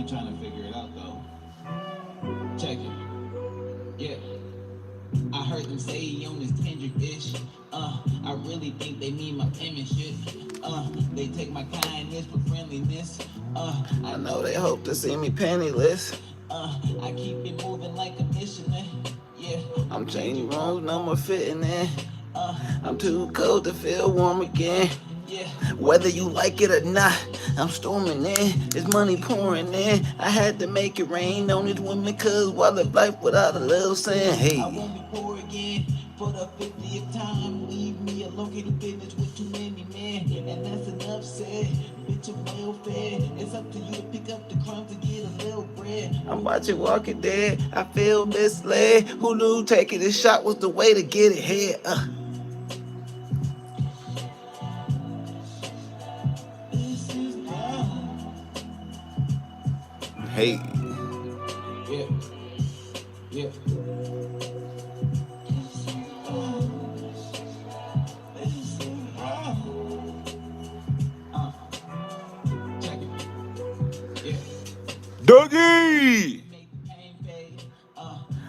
We trying to figure it out though. Check it. Yeah. I heard them say he on his tender dish. I really think they mean my penmanship. They take my kindness for friendliness. I know they hope to see me penniless. I keep it moving like a missionary. Yeah, I'm changing wrongs, no more fitting in. I'm too cold to feel warm again. Yeah, whether you like it or not, I'm storming in. There's money pouring in. I had to make it rain on these women, cause while live life without a little sin. Hey, I won't be poor again for the 50th time. Leave me alone, get a business with too many men, and that's enough said. Bitch, I'm well fed. It's up to you to pick up the crumbs to get a little bread. I'm watching Walking Dead. I feel misled. Who knew taking this shot was the way to get ahead? Hey. Yeah. Yeah. Check it. Yeah. Dougie!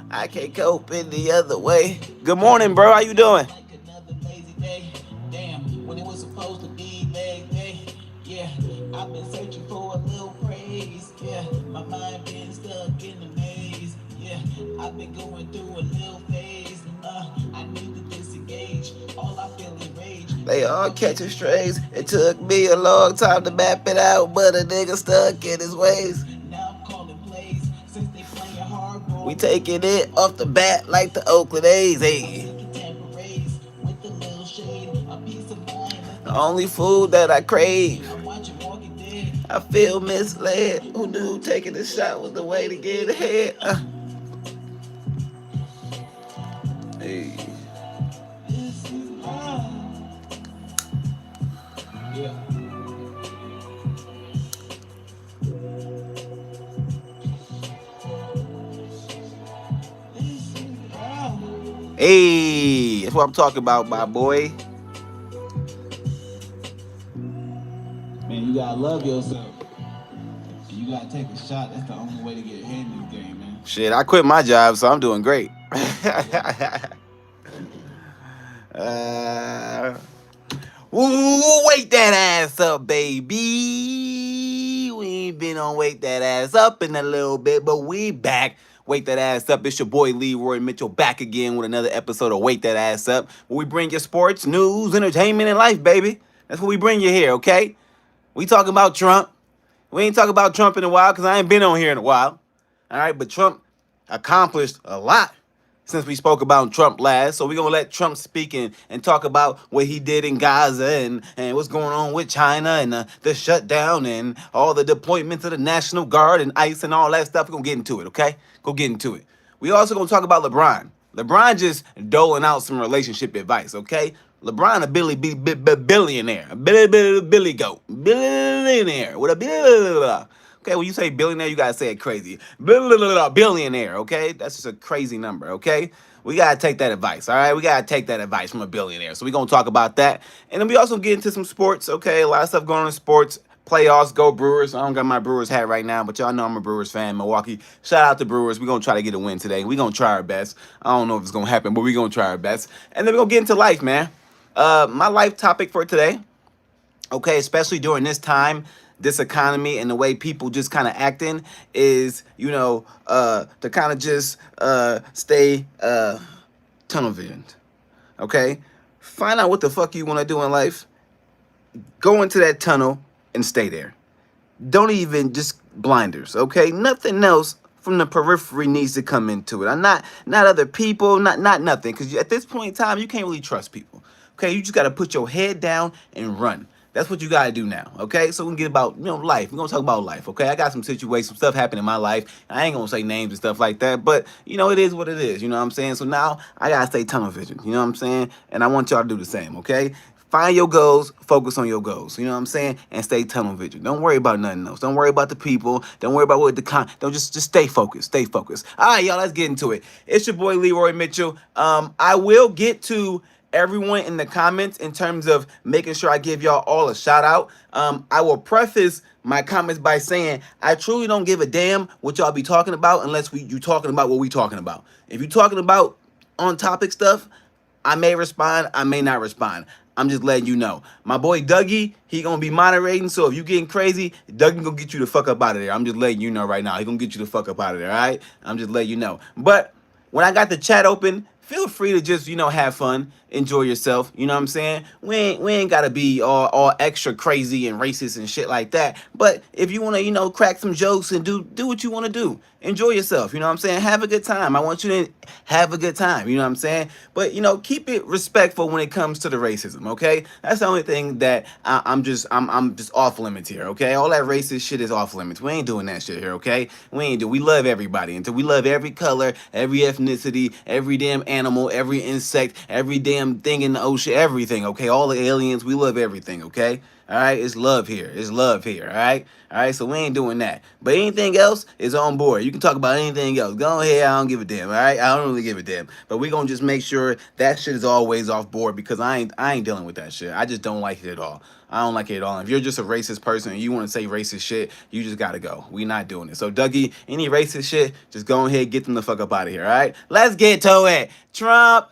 I can't cope any other way. Good morning, bro. How you doing? Like another lazy day. Damn, when it was supposed to be leg day. Yeah, I've been searching for a little praise. Yeah, my mind been stuck in the maze. Yeah, I've been going through a little phase. I need to disengage. All I feel is rage. They all catching strays. It took me a long time to map it out, but a nigga stuck in his ways. Now I'm calling plays since they playing hardball. We taking it off the bat like the Oakland A's. Hey. The only food that I crave. I feel misled. Who knew taking a shot was the way to get ahead? Hey. Yeah. Hey, that's what I'm talking about, my boy. Man, you gotta love yourself. And you gotta take a shot. That's the only way to get ahead in this game, man. Shit, I quit my job, so I'm doing great. Wake that ass up, baby. We ain't been on Wake That Ass Up in a little bit, but we back. Wake that ass up. It's your boy Leroy Mitchell back again with another episode of Wake That Ass Up, where we bring you sports, news, entertainment, and life, baby. That's what we bring you here, okay? We talking about Trump. We ain't talking about Trump in a while because I ain't been on here in a while. All right, but Trump accomplished a lot since we spoke about Trump last. So we're going to let Trump speak and talk about what he did in Gaza and what's going on with China and the shutdown and all the deployments of the National Guard and ICE and all that stuff. We're going to get into it, okay? Go get into it. We also going to talk about LeBron. LeBron just doling out some relationship advice, okay? LeBron a billionaire. A Billy goat. Billionaire. With a bill. Okay, when you say billionaire, you gotta say it crazy. Billionaire, okay? That's just a crazy number, okay? We gotta take that advice, all right? We gotta take that advice from a billionaire. So we're gonna talk about that. And then we also get into some sports, okay? A lot of stuff going on in sports. Playoffs, go Brewers. I don't got my Brewers hat right now, but y'all know I'm a Brewers fan. Milwaukee, shout out to Brewers. We're going to try to get a win today. We're going to try our best. I don't know if it's going to happen, but we're going to try our best. And then we're going to get into life, man. My life topic for today, okay, especially during this time, this economy and the way people just kind of acting is, to kind of just stay tunnel visioned, okay? Find out what the fuck you want to do in life. Go into that tunnel and stay there. Don't even just blinders, okay? Nothing else from the periphery needs to come into it. I'm not other people, not nothing. Because at this point in time, you can't really trust people. Okay, you just got to put your head down and run. That's what you got to do now, okay? So we can get about, life. We're going to talk about life, okay? I got some situations, some stuff happened in my life. I ain't going to say names and stuff like that, but, it is what it is, you know what I'm saying? So now I got to stay tunnel vision, you know what I'm saying? And I want y'all to do the same, okay? Find your goals, focus on your goals, you know what I'm saying? And stay tunnel vision. Don't worry about nothing else. Don't worry about the people. Don't worry about what don't just stay focused. Stay focused. All right, y'all, let's get into it. It's your boy Leroy Mitchell. I will get to everyone in the comments in terms of making sure I give y'all all a shout out. I will preface my comments by saying I truly don't give a damn what y'all be talking about unless you talking about what we talking about. If you talking about on topic stuff, I may respond, I may not respond. I'm just letting you know. My boy Dougie, he gonna be moderating, so if you getting crazy, Dougie gonna get you the fuck up out of there. I'm just letting you know right now. He gonna get you the fuck up out of there, alright? I'm just letting you know. But when I got the chat open, feel free to just, have fun, enjoy yourself. You know what I'm saying? We ain't gotta be all extra crazy and racist and shit like that. But if you wanna, crack some jokes and do what you wanna do. Enjoy yourself. You know what I'm saying? Have a good time. I want you to have a good time. You know what I'm saying? But keep it respectful when it comes to the racism. Okay, that's the only thing that I'm just off limits here. Okay, all that racist shit is off limits. We ain't doing that shit here. Okay, we love everybody until we love every color, every ethnicity, every damn animal, every insect, every damn thing in the ocean, everything. Okay, all the aliens, we love everything. Okay. All right, it's love here. It's love here. All right. So we ain't doing that. But anything else is on board. You can talk about anything else. Go ahead. I don't give a damn. All right, I don't really give a damn. But we gonna just make sure that shit is always off board because I ain't dealing with that shit. I just don't like it at all. I don't like it at all. If you're just a racist person and you want to say racist shit, you just gotta go. We not doing it. So Dougie, any racist shit, just go ahead, get them the fuck up out of here. All right. Let's get to it. Trump.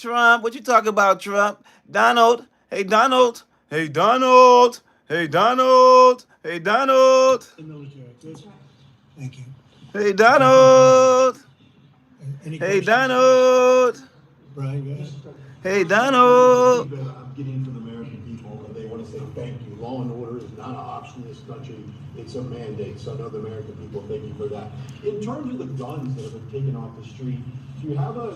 What you talking about, Trump? Donald. Hey, Donald. Hey, Donald. Hey, Donald. Hey, Donald. The military. Good. Thank you. Hey, Donald. Hey, Donald. Brian, go ahead. Hey, Donald. I'm getting from the American people, and they want to say thank you. Law and order is not an option in this country. It's a mandate. So I know the American people thank you for that. In terms of the guns that have been taken off the street, do you have a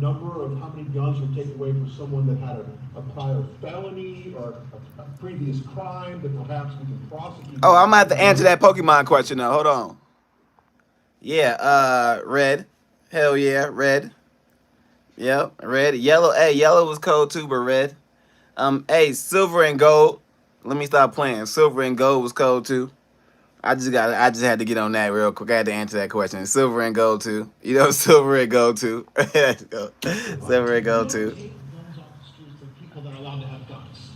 number of how many guns were taken away from someone that had a prior felony or a previous crime that perhaps we can prosecute? Oh, I'm gonna have to answer that Pokemon question now. Hold on. Yeah, red. Hell yeah, red. Yep, red. Yellow. Hey, yellow was cold too, but red. Hey, silver and gold. Let me stop playing. Silver and gold was cold too. I just had to get on that real quick. I had to answer that question. Silver and gold too. Silver and gold too. Silver and gold too. Guns off the streets of people that are allowed to have guns.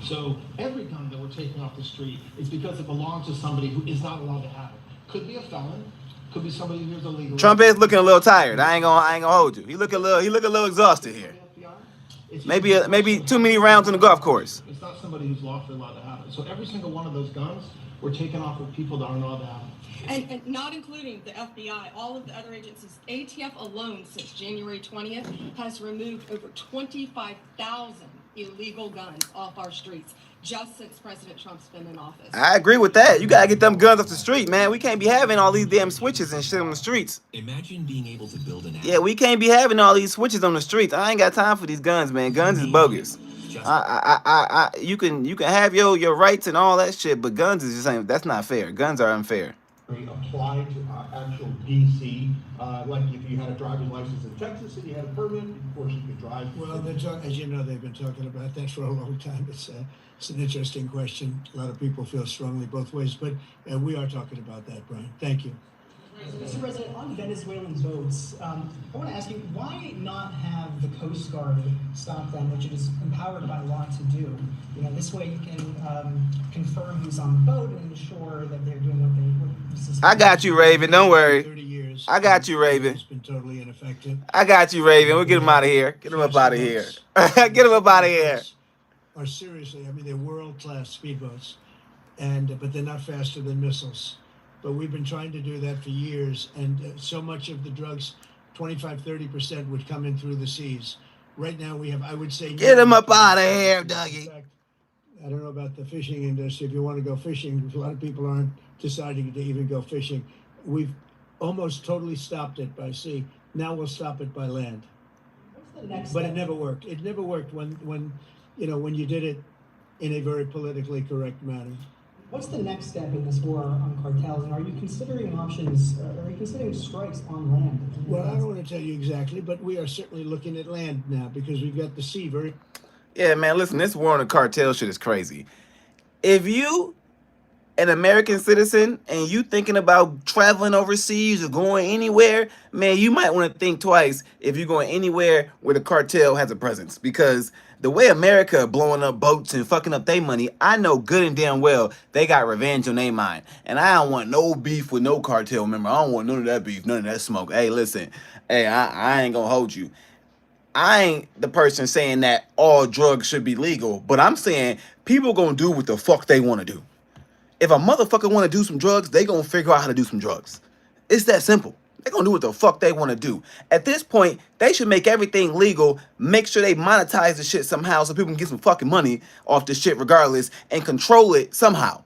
So every gun that we're taking off the street is because it belongs to somebody who is not allowed to have it. Could be a felon. Could be somebody who's illegal. Trump is looking a little tired. I ain't gonna hold you. He look a little exhausted here. Maybe too many rounds on the golf course. It's not somebody who's lawfully allowed to have it. So every single one of those guns were taken off of people that aren't allowed to have it. And not including the FBI, all of the other agencies. ATF alone since January 20th has removed over 25,000 illegal guns off our streets just since President Trump's been in office. I agree with that. You gotta get them guns off the street, man. We can't be having all these damn switches and shit on the streets. Imagine being able to build an app. Yeah, we can't be having all these switches on the streets. I ain't got time for these guns, man. Guns is bogus. You can have your rights and all that shit, but guns is just ain't. That's not fair. Guns are unfair. Apply to actual DC, like if you had a driver's license in Texas and you had a permit, of course you could drive. Well, as you know, they've been talking about that for a long time. It's an interesting question. A lot of people feel strongly both ways, but we are talking about that, Brian. Thank you. Mr. President, on Venezuelan boats, I want to ask you, why not have the Coast Guard stop them, which it is empowered by law to do? This way you can confirm who's on the boat and ensure that they're doing what I got you, Raven. Don't worry. 30 years. I got you, Raven. It's been totally ineffective. I got you, Raven. We'll get him out of here. Get him up out of here. Get him up out of here. Or seriously, I mean, they're world-class speedboats, but they're not faster than missiles. But we've been trying to do that for years, and so much of the drugs, 25-30%, would come in through the seas. Right now, we have, I would say... Get him up out of here, Dougie. Fact, I don't know about the fishing industry. If you want to go fishing, a lot of people aren't deciding to even go fishing. We've almost totally stopped it by sea. Now we'll stop it by land. What's the next But step? it never worked. It never worked when you did it in a very politically correct manner. What's the next step in this war on cartels, and are you considering options, are you considering strikes on land? Well, I don't want to tell you exactly, but we are certainly looking at land now because we've got the sea very... Yeah, man, listen, this war on the cartel shit is crazy. If you an American citizen and you thinking about traveling overseas or going anywhere, man, you might want to think twice if you're going anywhere where the cartel has a presence. Because the way America blowing up boats and fucking up their money, I know good and damn well they got revenge on their mind. And I don't want no beef with no cartel member. I don't want none of that beef, none of that smoke. Hey, listen, hey, I ain't gonna hold you. I ain't the person saying that all drugs should be legal, but I'm saying people gonna do what the fuck they want to do. If a motherfucker want to do some drugs, they gonna figure out how to do some drugs. It's that simple. They gonna do what the fuck they want to do. At this point, they should make everything legal, make sure they monetize the shit somehow so people can get some fucking money off this shit regardless, and control it somehow.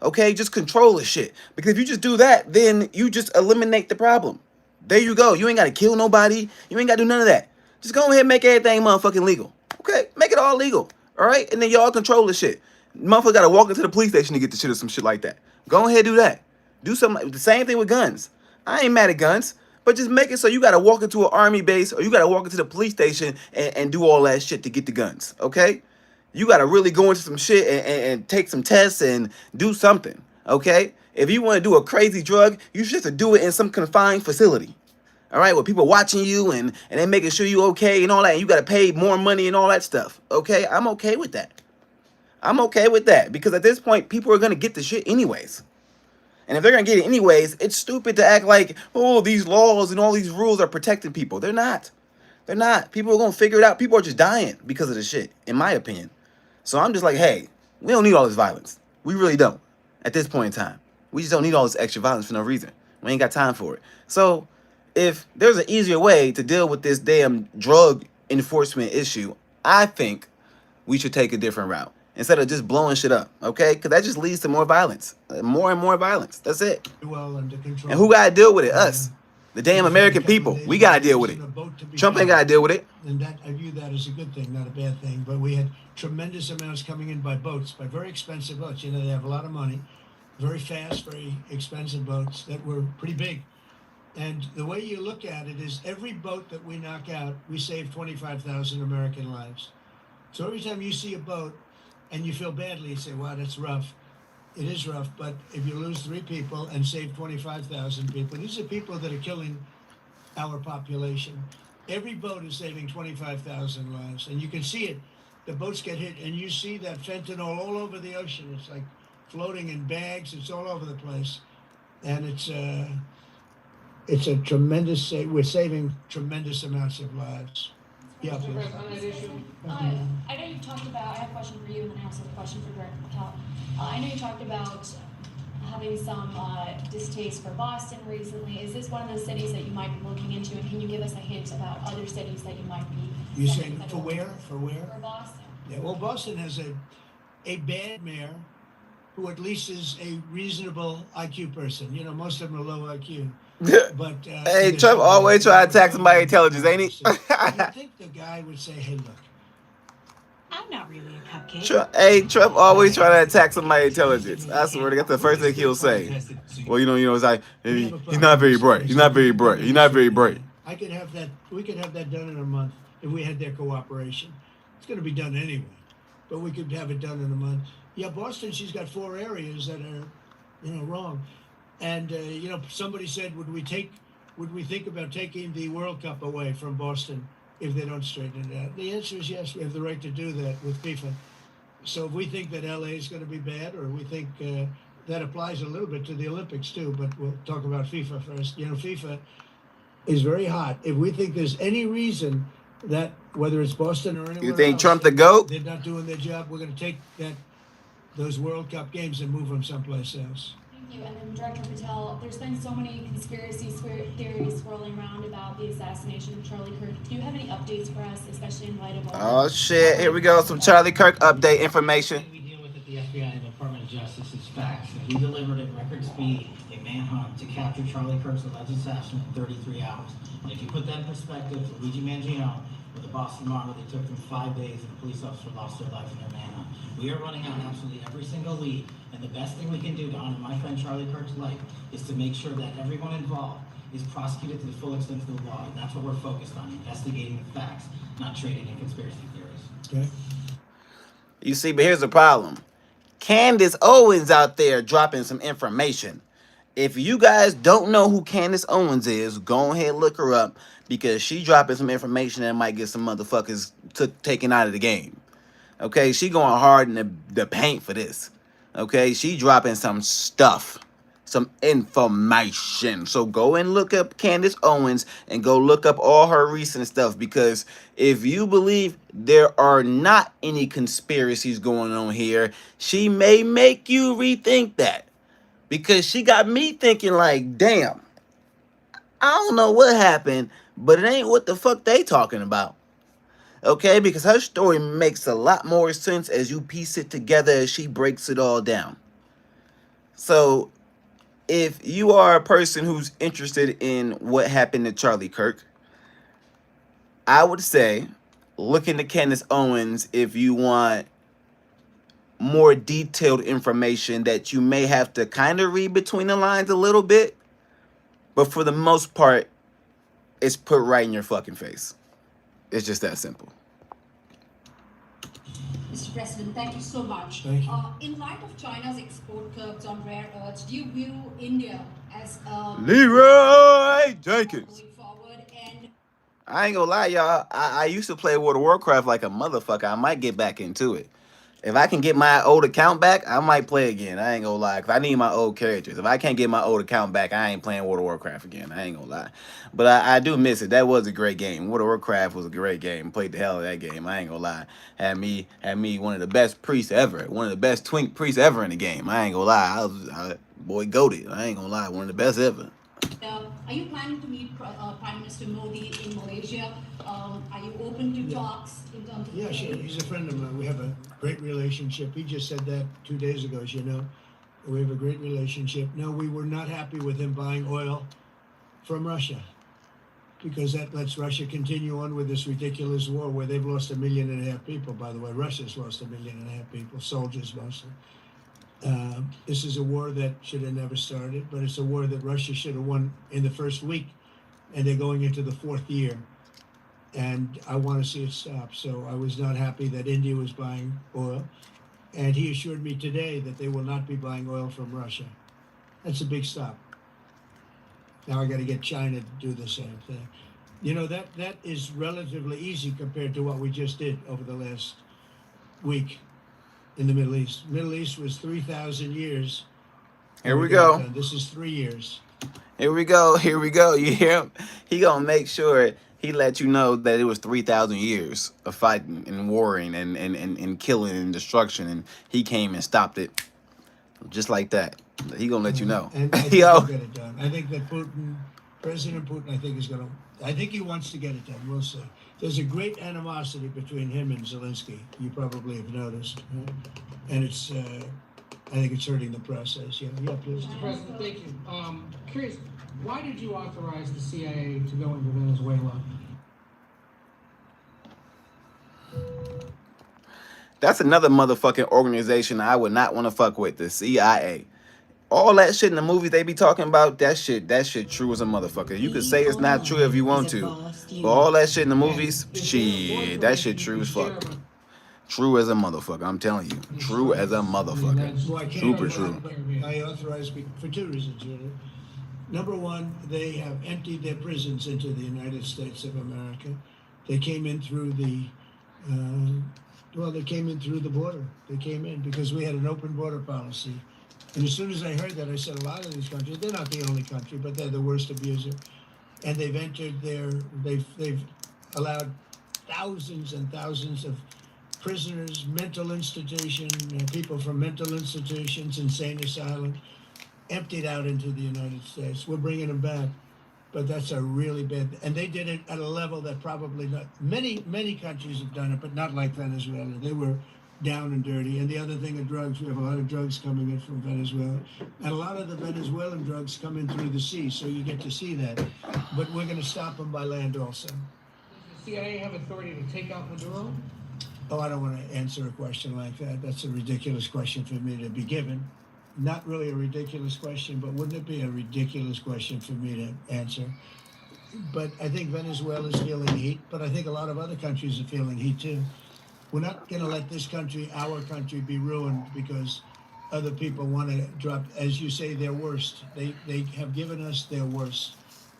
Okay, just control the shit. Because if you just do that, then you just eliminate the problem. There you go. You ain't gotta kill nobody. You ain't gotta do none of that. Just go ahead and make everything motherfucking legal. Okay, make it all legal. All right, and then y'all control the shit. Motherfucker gotta walk into the police station to get the shit or some shit like that. Go ahead, do that. Do something. The same thing with guns. I ain't mad at guns, but just make it so you gotta walk into an army base or you gotta walk into the police station and do all that shit to get the guns. Okay, you gotta really go into some shit and take some tests and do something. Okay, if you want to do a crazy drug, you should have to do it in some confined facility. All right, with people watching you and they making sure you okay and all that, and you got to pay more money and all that stuff. Okay, I'm okay with that. I'm okay with that because at this point, people are going to get the shit anyways. And if they're going to get it anyways, it's stupid to act like, oh, these laws and all these rules are protecting people. They're not. They're not. People are going to figure it out. People are just dying because of the shit, in my opinion. So I'm just like, hey, we don't need all this violence. We really don't at this point in time. We just don't need all this extra violence for no reason. We ain't got time for it. So if there's an easier way to deal with this damn drug enforcement issue, I think we should take a different route instead of just blowing shit up, okay? Because that just leads to more violence, more and more violence. That's it. Well under control. And who got to deal with it? Us. The damn American people. We got to deal with it. Trump ain't got to deal with it. And that I view that as a good thing, not a bad thing. But we had tremendous amounts coming in by boats, by very expensive boats. You know, they have a lot of money, very fast, very expensive boats that were pretty big. And the way you look at it is every boat that we knock out, we save 25,000 American lives. So every time you see a boat and you feel badly, you say, wow, that's rough. It is rough, but if you lose 3 people and save 25,000 people, these are people that are killing our population. Every boat is saving 25,000 lives. And you can see it. The boats get hit, and you see that fentanyl all over the ocean. It's like floating in bags. It's all over the place. And it's a tremendous, we're saving tremendous amounts of lives. Yeah, please. I know you talked about, I have a question for you and then I also have a question for Director Patel. I know you talked about having some distaste for Boston recently. Is this one of those cities that you might be looking into? And can you give us a hint about other cities that you might be? You're saying for where? For where? For Boston. Yeah, well, Boston has a bad mayor who at least is a reasonable IQ person. You know, most of them are low IQ. But hey, Trump always try to attack somebody's intelligence, ain't he? You think the guy would say, hey, look. I'm not really a cupcake. Trump always try to attack somebody's intelligence. I swear to God, that's the first thing he'll say. Well, it's like, he's not very bright. He's not very bright. He's not very bright. I could have that. We could have that done in a month if we had their cooperation. It's going to be done anyway, but we could have it done in a month. Yeah, Boston, she's got 4 areas that are, wrong. And, somebody said, would we think about taking the World Cup away from Boston if they don't straighten it out? The answer is yes. We have the right to do that with FIFA. So if we think that LA is going to be bad, or we think that applies a little bit to the Olympics too, but we'll talk about FIFA first. FIFA is very hot. If we think there's any reason that, whether it's Boston or anywhere You think else, Trump the GOAT? they're not doing their job, we're going to take those World Cup games and move them someplace else. Thank you. And then Director Patel, there's been so many conspiracy theories swirling around about the assassination of Charlie Kirk. Do you have any updates for us, especially in light of all Oh shit! Here we go. Some Charlie Kirk update information. We deal with at the FBI and the Department of Justice is facts. We delivered at record speed a manhunt to capture Charlie Kirk's alleged assassin in 33 hours. And if you put that in perspective, Luigi Mangione with the Boston Martyr, they took them 5 days and a police officer lost their life in their manhunt. We are running out absolutely every single lead, and the best thing we can do to honor my friend Charlie Kirk's life is to make sure that everyone involved is prosecuted to the full extent of the law, and that's what we're focused on, investigating the facts, not trading in conspiracy theories. Okay. You see, but here's the problem. Candace Owens out there dropping some information. If you guys don't know who Candace Owens is, go ahead and look her up because she dropping some information that might get some motherfuckers taken out of the game. Okay, she going hard in the paint for this. Okay, she dropping some stuff, some information. So go and look up Candace Owens and go look up all her recent stuff because if you believe there are not any conspiracies going on here, she may make you rethink that. Because she got me thinking like, damn, I don't know what happened, but it ain't what the fuck they talking about. Okay, because her story makes a lot more sense as you piece it together as she breaks it all down. So, if you are a person who's interested in what happened to Charlie Kirk, I would say look into Candace Owens if you want more detailed information that you may have to kind of read between the lines a little bit. But for the most part, it's put right in your fucking face. It's just that simple. Mr. President, thank you so much. Thank you. In light of China's export curbs on rare earths, do you view India as Leroy Jenkins. going forward? And I ain't gonna lie, y'all. I used to play World of Warcraft like a motherfucker. I might get back into it. If I can get my old account back, I might play again. I ain't gonna lie, because I need my old characters. If I can't get my old account back, I ain't playing World of Warcraft again. I ain't gonna lie. But I do miss it. That was a great game. World of Warcraft was a great game. Played the hell of that game. I ain't gonna lie. Had me one of the best priests ever. One of the best twink priests ever in the game. I ain't gonna lie. Boy, goated. I ain't gonna lie. One of the best ever. are you planning to meet Prime Minister Modi in Malaysia? Are you open to talks in terms of... Yeah, sure. He's a friend of mine. We have a great relationship. He just said that 2 days ago, as you know. We have a great relationship. No, we were not happy with him buying oil from Russia because that lets Russia continue on with this ridiculous war where they've lost 1.5 million people, by the way. Russia's lost 1.5 million people, soldiers mostly. This is a war that should have never started, but it's a war that Russia should have won in the first week, and they're going into the 4th year. And I want to see it stop. So I was not happy that India was buying oil. And he assured me today that they will not be buying oil from Russia. That's a big stop. Now I got to get China to do the same thing. You know, that is relatively easy compared to what we just did over the last week in the Middle East. Middle East was 3,000 years. Here we go. This is 3 years. Here we go. Here we go. You hear him? He gonna make sure he let you know that it was 3,000 years of fighting and warring and killing and destruction, and he came and stopped it just like that. He gonna let you know. And I think he'll get it done. I think that President Putin, I think he wants to get it done. We'll see. There's a great animosity between him and Zelensky. You probably have noticed, and it's. I think it's hurting the process. Yeah, please. Mr. President, thank you. Curious, why did you authorize the CIA to go into Venezuela? That's another motherfucking organization I would not want to fuck with, the CIA. All that shit in the movies they be talking about, that shit true as a motherfucker. You could say it's not true if you want to, but all that shit in the movies, shit, that shit true as fuck. True as a motherfucker, I'm telling you. True as a motherfucker. Well, Super true. I authorized for 2 reasons, really. Number one, they have emptied their prisons into the United States of America. They came in through the, they came in through the border. They came in because we had an open border policy. And as soon as I heard that, I said a lot of these countries, they're not the only country, but they're the worst abuser. And they've entered they've allowed thousands and thousands of prisoners, mental institution, people from mental institutions, insane asylums, emptied out into the United States. We're bringing them back, but that's a really bad, and they did it at a level that probably not, many countries have done it, but not like Venezuela. They were down and dirty. And the other thing are drugs. We have a lot of drugs coming in from Venezuela. And a lot of the Venezuelan drugs come in through the sea, so you get to see that. But we're going to stop them by land also. Does the CIA have authority to take out Maduro? Oh, I don't want to answer a question like that. That's a ridiculous question for me to be given. Not really a ridiculous question, but wouldn't it be a ridiculous question for me to answer? But I think Venezuela's feeling heat, but I think a lot of other countries are feeling heat too. We're not going to let this country, our country, be ruined because other people want to drop, as you say, their worst. They have given us their worst.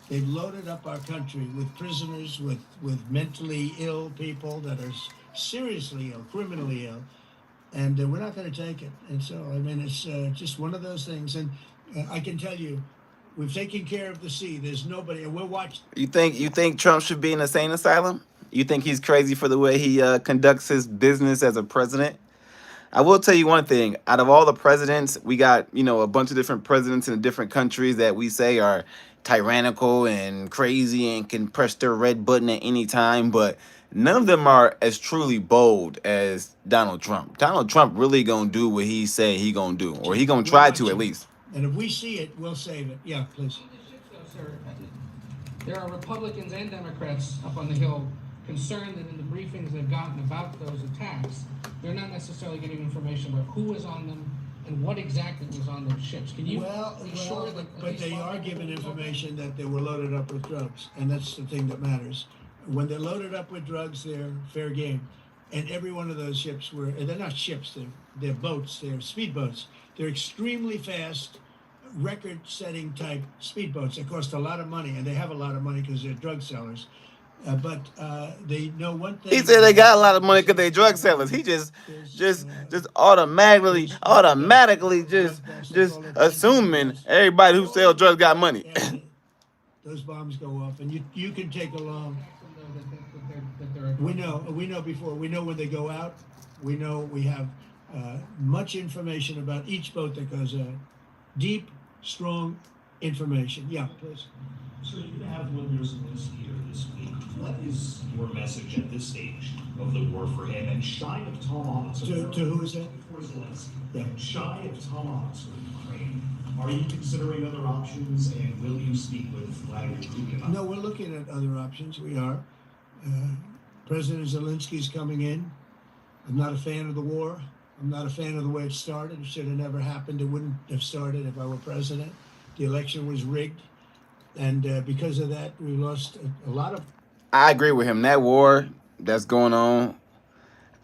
They've loaded up our country with prisoners, with mentally ill people that are seriously ill, criminally ill, and we're not going to take it. And so, I mean, it's just one of those things. And I can tell you, we've taken care of the sea. There's nobody, and we're watching. You think Trump should be in a insane asylum? You think he's crazy for the way he conducts his business as a president? I will tell you one thing. Out of all the presidents, we got, a bunch of different presidents in different countries that we say are tyrannical and crazy and can press their red button at any time, but none of them are as truly bold as Donald Trump. Donald Trump really gonna do what he say he gonna do, or he gonna try to at least. And if we see it, we'll save it. Yeah, please. Sir, there are Republicans and Democrats up on the Hill concerned that in the briefings they've gotten about those attacks, they're not necessarily getting information about who was on them and what exactly was on those ships. Can you be sure that... But they are given information that they were loaded up with drugs, and that's the thing that matters. When they're loaded up with drugs, they're fair game. And every one of those ships they're not ships, they're boats, they're speedboats. They're extremely fast, record-setting type speedboats. They cost a lot of money, and they have a lot of money because they're drug sellers. But they know one thing. He said they got a lot of money because they drug sellers. He just automatically just assuming everybody who sells drugs got money. Those bombs go off, and you can take along. We know before. We know when they go out. We know we have much information about each boat that goes out. Deep, strong information. Yeah, please. So you have Vladimir Zelensky here this week. What is your message at this stage of the war for him? And shy of tomahawks... To who is that? For Zelensky. Yeah. Shy of tomahawks for Ukraine. Are you considering other options, and will you speak with Vladimir Putin? No, we're looking at other options. We are. President Zelensky's coming in. I'm not a fan of the war. I'm not a fan of the way it started. It should have never happened. It wouldn't have started if I were president. The election was rigged. And because of that, we lost a lot of... I agree with him. That war that's going on,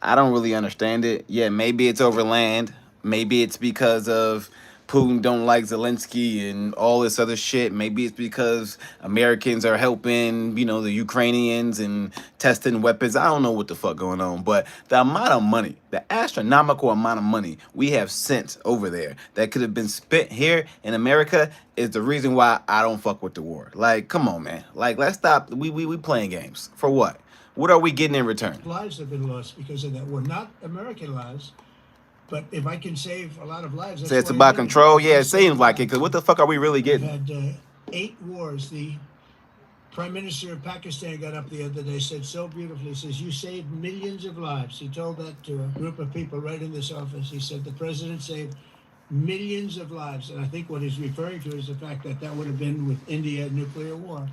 I don't really understand it. Yeah, maybe it's over land. Maybe it's because of Putin don't like Zelensky and all this other shit. Maybe it's because Americans are helping, the Ukrainians and testing weapons. I don't know what the fuck going on. But the amount of money, the astronomical amount of money we have sent over there that could have been spent here in America is the reason why I don't fuck with the war. Like, come on, man. Like, let's stop. We playing games. For what? What are we getting in return? Lives have been lost because of that war. Not American lives. But if I can save a lot of lives... So it's about control? Yeah, it seems like it, because what the fuck are we really getting? We've had 8 wars. The Prime Minister of Pakistan got up the other day, said so beautifully, says, you saved millions of lives. He told that to a group of people right in this office. He said the president saved millions of lives. And I think what he's referring to is the fact that would have been with India nuclear war.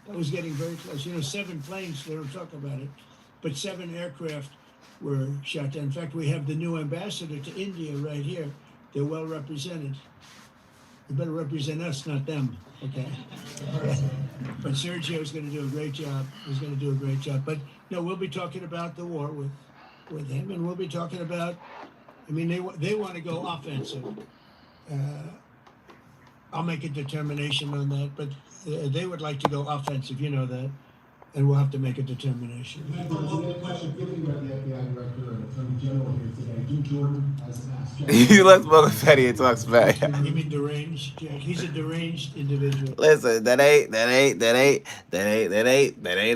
That was getting very close. 7 planes, they don't talk about it, but 7 aircraft were shot down. In fact, we have the new ambassador to India right here. They're well represented. You better represent us, not them, okay? But Sergio's going to do a great job. He's going to do a great job. But no, we'll be talking about the war with him, and we'll be talking about... they want to go offensive. I'll make a determination on that, but they would like to go offensive. You know that. And we'll have to make a determination. He lets Boba Fett and talks back. You mean deranged, Jack? He's a deranged individual. Listen, that ain't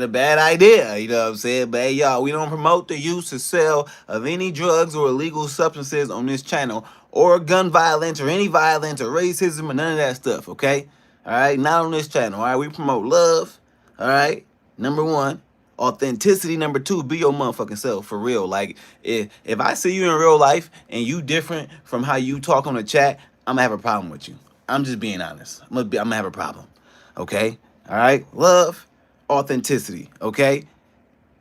a bad idea. You know what I'm saying? But hey, y'all, we don't promote the use or sale of any drugs or illegal substances on this channel, or gun violence, or any violence, or racism, or none of that stuff. Okay? All right, not on this channel. All right, we promote love. All right. Number 1, authenticity. Number 2, be your motherfucking self for real. Like, if I see you in real life and you different from how you talk on the chat, I'm gonna have a problem with you. I'm just being honest. I'm gonna have a problem. Okay? All right? Love, authenticity. Okay?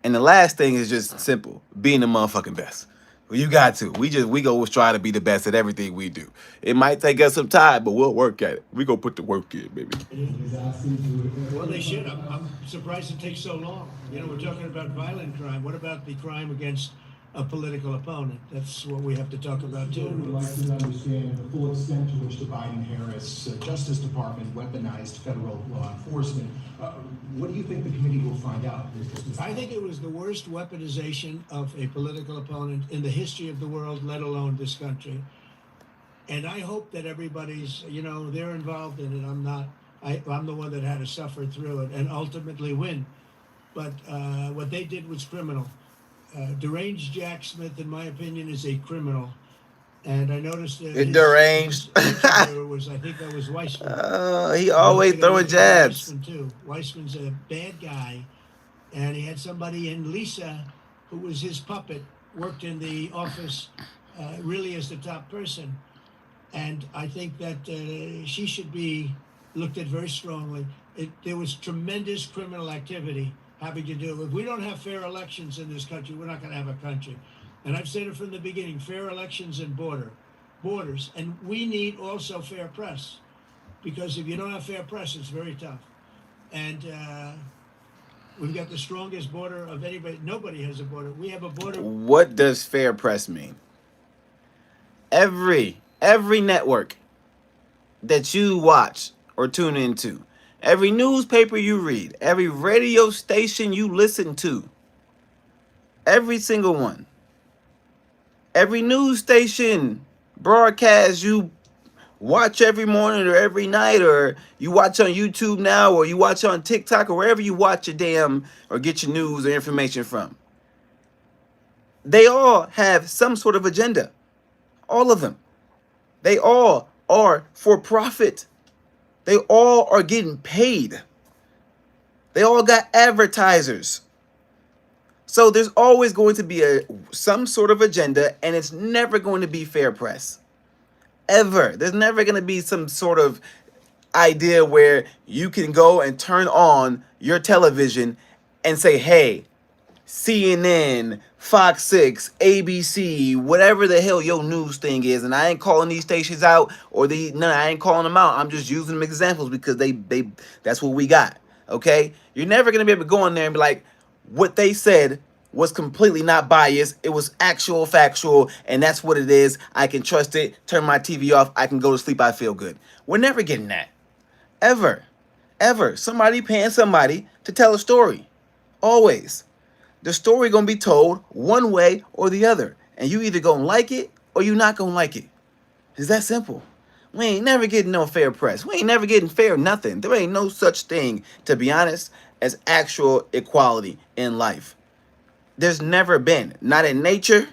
And the last thing is just simple: being the motherfucking best. Well, you got to. We go try to be the best at everything we do. It might take us some time, but we'll work at it. We go put the work in, baby. Well, they should. I'm surprised it takes so long. We're talking about violent crime. What about the crime against a political opponent. That's what we have to talk about Joe would too. like to understand the full extent to which the Biden-Harris Justice Department weaponized federal law enforcement. What do you think the committee will find out? I think it was the worst weaponization of a political opponent in the history of the world, let alone this country. And I hope that everybody's, they're involved in it. I'm not. I'm the one that had to suffer through it and ultimately win. But what they did was criminal. Deranged Jack Smith, in my opinion, is a criminal. And I noticed that deranged. was, I think that was Weissman. He always throwing jabs. Weissman too. Weissman's a bad guy, and he had somebody in Lisa, who was his puppet, worked in the office, really as the top person. And I think that she should be looked at very strongly. There was tremendous criminal activity having to do. If we don't have fair elections in this country, we're not going to have a country. And I've said it from the beginning, fair elections and borders. And we need also fair press, because if you don't have fair press, it's very tough. And we've got the strongest border of anybody. Nobody has a border. We have a border. What does fair press mean? Every network that you watch or tune into, every newspaper you read, every radio station you listen to, every single one, every news station broadcast you watch every morning or every night, or you watch on YouTube now, or you watch on TikTok, or wherever you watch your damn or get your news or information from, they all have some sort of agenda. All of them. They all are for profit. They all are getting paid. They all got advertisers. So there's always going to be some sort of agenda, and it's never going to be fair press. Ever. There's never going to be some sort of idea where you can go and turn on your television and say, hey, CNN, Fox 6, ABC, whatever the hell your news thing is, and I ain't calling these stations out, I ain't calling them out. I'm just using them examples because they that's what we got. Okay? You're never gonna be able to go in there and be like, what they said was completely not biased. It was actual factual, and that's what it is. I can trust it. Turn my TV off. I can go to sleep. I feel good. We're never getting that. Ever. Ever. Somebody paying somebody to tell a story. Always. The story gonna be told one way or the other, and you either gonna like it or you not gonna like it. It's that simple. We ain't never getting no fair press. We ain't never getting fair nothing. There ain't no such thing, to be honest, as actual equality in life. There's never been. Not in nature,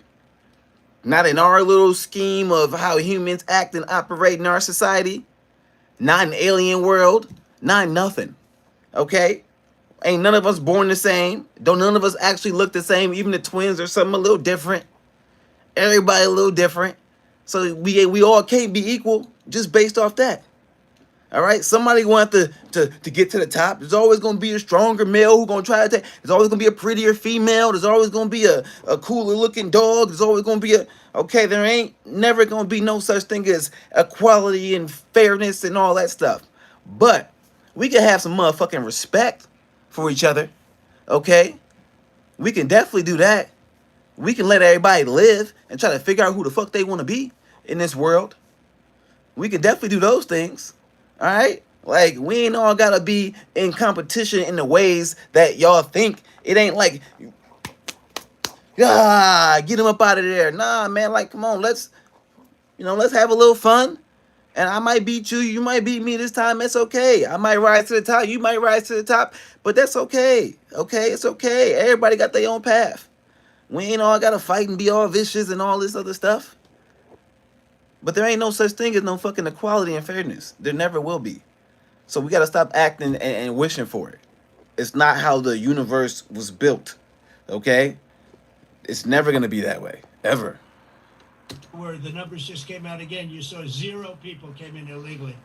not in our little scheme of how humans act and operate in our society, not in alien world, not in nothing. Okay? Ain't none of us born the same. Don't none of us actually look the same. Even the twins or something a little different. Everybody a little different. So we all can't be equal just based off that. All right? Somebody want to get to the top. There's always going to be a stronger male who's going to try to take. There's always going to be a prettier female. There's always going to be a cooler looking dog. There's always going to be okay, there ain't never going to be no such thing as equality and fairness and all that stuff. But we can have some motherfucking respect for each other, okay? We can definitely do that. We can let everybody live and try to figure out who the fuck they want to be in this world. We can definitely do those things, all right? Like, we ain't all gotta be in competition in the ways that y'all think. It ain't like, get them up out of there. Nah, man, like, come on, let's have a little fun. And I might beat you. You might beat me this time. It's okay. I might rise to the top. You might rise to the top. But that's okay. Okay? It's okay. Everybody got their own path. We ain't all got to fight and be all vicious and all this other stuff. But there ain't no such thing as no fucking equality and fairness. There never will be. So we got to stop acting and wishing for it. It's not how the universe was built. Okay? It's never going to be that way. Ever. Where the numbers just came out again, you saw 0 people came in illegally.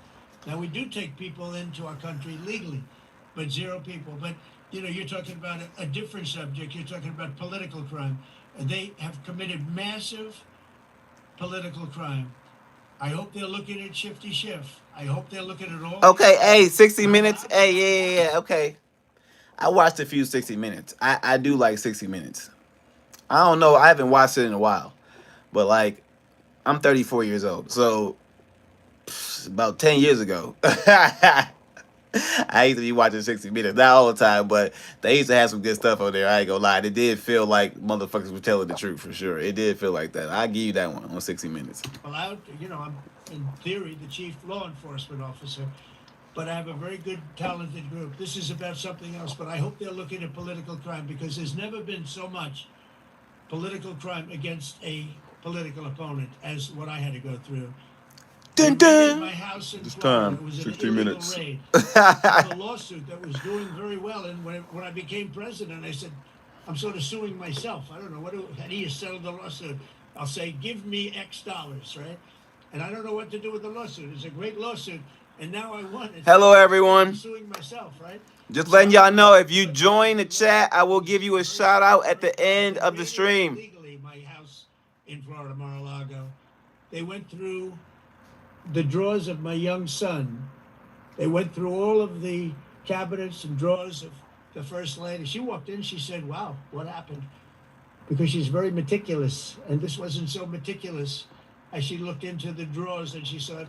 Now, we do take people into our country legally, but 0 people. But, you're talking about a different subject. You're talking about political crime. They have committed massive political crime. I hope they're looking at Shifty Schiff. I hope they're looking at all. Okay, hey, 60 Minutes. Hey, yeah, okay. I watched a few 60 Minutes. I do like 60 Minutes. I don't know. I haven't watched it in a while, but like, I'm 34 years old, so about 10 years ago, I used to be watching 60 Minutes, not all the time, but they used to have some good stuff on there. I ain't gonna lie. It did feel like motherfuckers were telling the truth for sure. It did feel like that. I give you that one on 60 Minutes. Allowed, I'm in theory the chief law enforcement officer, but I have a very good, talented group. This is about something else, but I hope they're looking at political crime because there's never been so much political crime against a political opponent as what I had to go through. Dun, dun. My house in This Florida. time, It was an 60 illegal minutes. raid. A lawsuit that was doing very well, and when I became president, I said, I'm sort of suing myself. I don't know how do you settle the lawsuit. I'll say, give me X dollars, right? And I don't know what to do with the lawsuit. It's a great lawsuit, and now I won it. Hello, everyone. I'm suing myself, right? Just letting y'all know, if you join the chat, I will give you a shout out at the end of the stream. Legally, my house in Florida, Mar-a-Lago, they went through the drawers of my young son. They went through all of the cabinets and drawers of the first lady. She walked in, she said, wow, what happened? Because she's very meticulous, and this wasn't so meticulous as she looked into the drawers and she saw.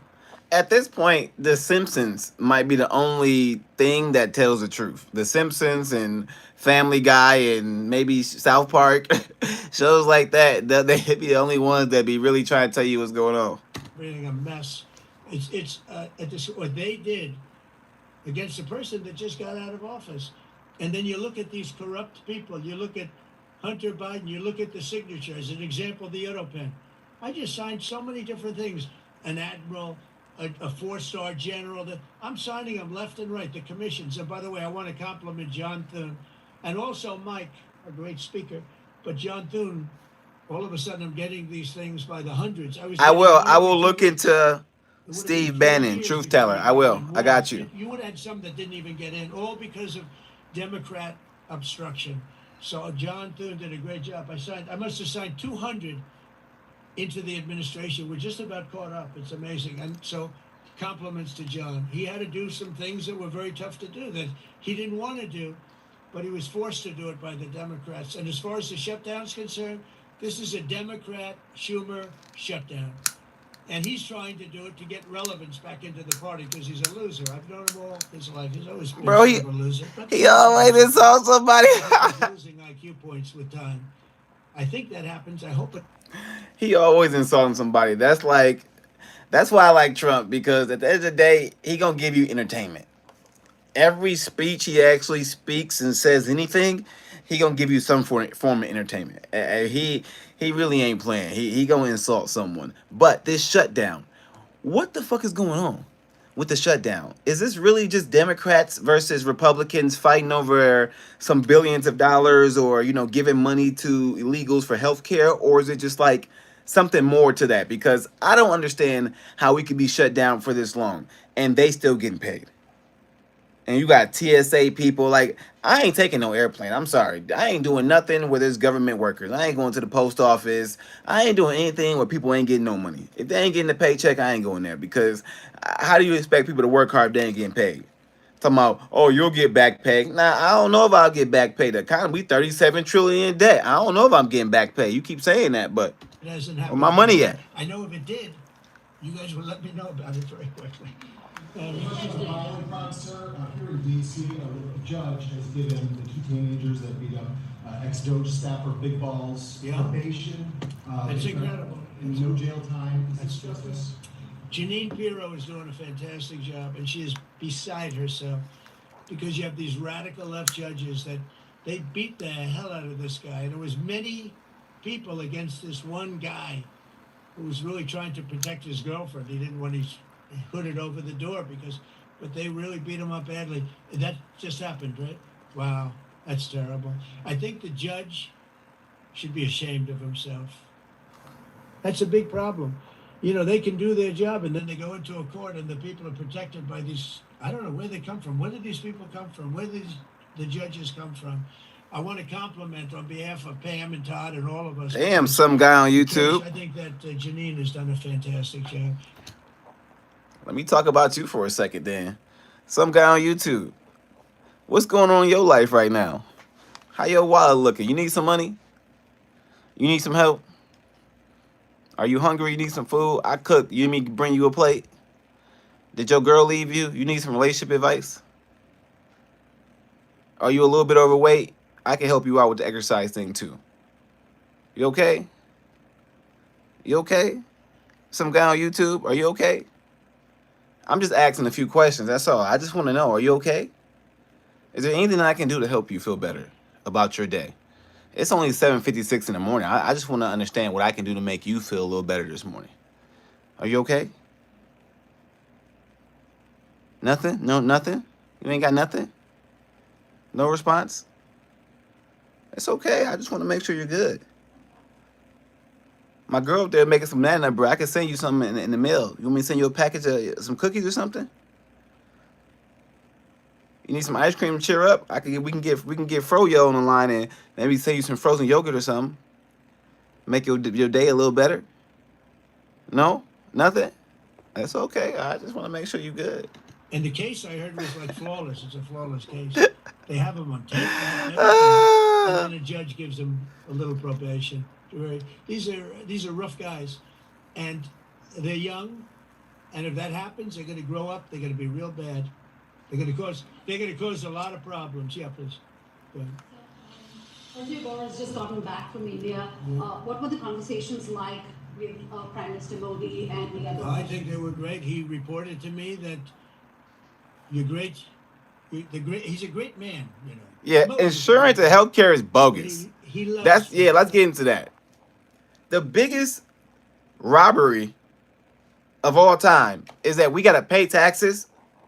At this point, The Simpsons might be the only thing that tells the truth. The Simpsons and Family Guy and maybe South Park, shows like that, they be the only ones that be really trying to tell you what's going on. Creating a mess. What they did against the person that just got out of office. And then you look at these corrupt people. You look at Hunter Biden. You look at the signature. As an example, the auto pen. I just signed so many different things. An admiral, a four-star general. That I'm signing them left and right. The commissions. And by the way, I want to compliment John Thune. And also Mike, a great speaker. But John Thune, all of a sudden I'm getting these things by the hundreds. I will look into Steve Bannon, Truth Teller. I will. I got you. You would have had some that didn't even get in, all because of Democrat obstruction. So John Thune did a great job. I must have signed 200 into the administration. We're just about caught up. It's amazing. And so compliments to John. He had to do some things that were very tough to do that he didn't want to do, but he was forced to do it by the Democrats. And as far as the shutdown's concerned, this is a Democrat Schumer shutdown. And he's trying to do it to get relevance back into the party because he's a loser. I've known him all his life. He's always been a loser. He always insult somebody. Losing IQ points with time. I think that happens. I hope it. He always insulting somebody. That's why I like Trump, because at the end of the day, he gonna give you entertainment. Every speech he actually speaks and says anything, he gonna give you some form of entertainment. He really ain't playing. He gonna insult someone. But this shutdown, what the fuck is going on with the shutdown? Is this really just Democrats versus Republicans fighting over some billions of dollars, or giving money to illegals for healthcare, or is it just like something more to that? Because I don't understand how we could be shut down for this long and they still getting paid. And you got TSA people. Like, I ain't taking no airplane. I'm sorry. I ain't doing nothing where there's government workers. I ain't going to the post office. I ain't doing anything where people ain't getting no money. If they ain't getting a paycheck, I ain't going there. Because how do you expect people to work hard if they ain't getting paid? Talking about, oh, you'll get back pay. Nah, I don't know if I'll get back pay. The economy, $37 trillion in debt. I don't know if I'm getting back pay. You keep saying that, but where my money at? I know if it did, you guys would let me know about it very quickly. Here in D.C., a judge has given the two teenagers that beat up ex-Doge staffer Big Balls probation. It's incredible. And no jail time. That's justice. Janine Pirro is doing a fantastic job, and she is beside herself because you have these radical left judges that they beat the hell out of this guy. And there was many people against this one guy who was really trying to protect his girlfriend. He didn't want to hood it over the door but they really beat him up badly. That just happened, right? Wow, that's terrible. I think the judge should be ashamed of himself. That's a big problem. They can do their job and then they go into a court and the people are protected by these, I don't know where they come from. Where did these people come from? Where did the judges come from? I want to compliment on behalf of Pam and Todd and all of us. Damn, some guy on YouTube. I think that Janine has done a fantastic job. Let me talk about you for a second then. Some guy on YouTube. What's going on in your life right now? How your wallet looking? You need some money? You need some help? Are you hungry? You need some food? I cook. You need me to bring you a plate? Did your girl leave you? You need some relationship advice? Are you a little bit overweight? I can help you out with the exercise thing too. You okay? You okay? Some guy on YouTube, are you okay? I'm just asking a few questions, that's all. I just want to know, are you okay? Is there anything that I can do to help you feel better about your day? It's only 7:56 in the morning. I just want to understand what I can do to make you feel a little better this morning. Are you okay? Nothing? No, nothing? You ain't got nothing? No response? It's okay. I just want to make sure you're good. My girl up there making some banana bread. I can send you something in the mail. You want me to send you a package of some cookies or something? You need some ice cream to cheer up? We can get Froyo on the line and maybe send you some frozen yogurt or something. Make your day a little better. No? Nothing? That's okay. I just want to make sure you're good. And the case I heard was like flawless. It's a flawless case. They have him on tape. And then a judge gives him a little probation. These are rough guys, and they're young. And if that happens, they're going to grow up. They're going to be real bad. They're going to cause a lot of problems. Yeah, please. As LeBron is just gotten back from India, what were the conversations like with Prime Minister Modi and the other? I think they were great. He reported to me that you're great. He's a great man, you know. Yeah, insurance and healthcare is bogus. He loves. Let's get into that. The biggest robbery of all time is that we gotta pay taxes,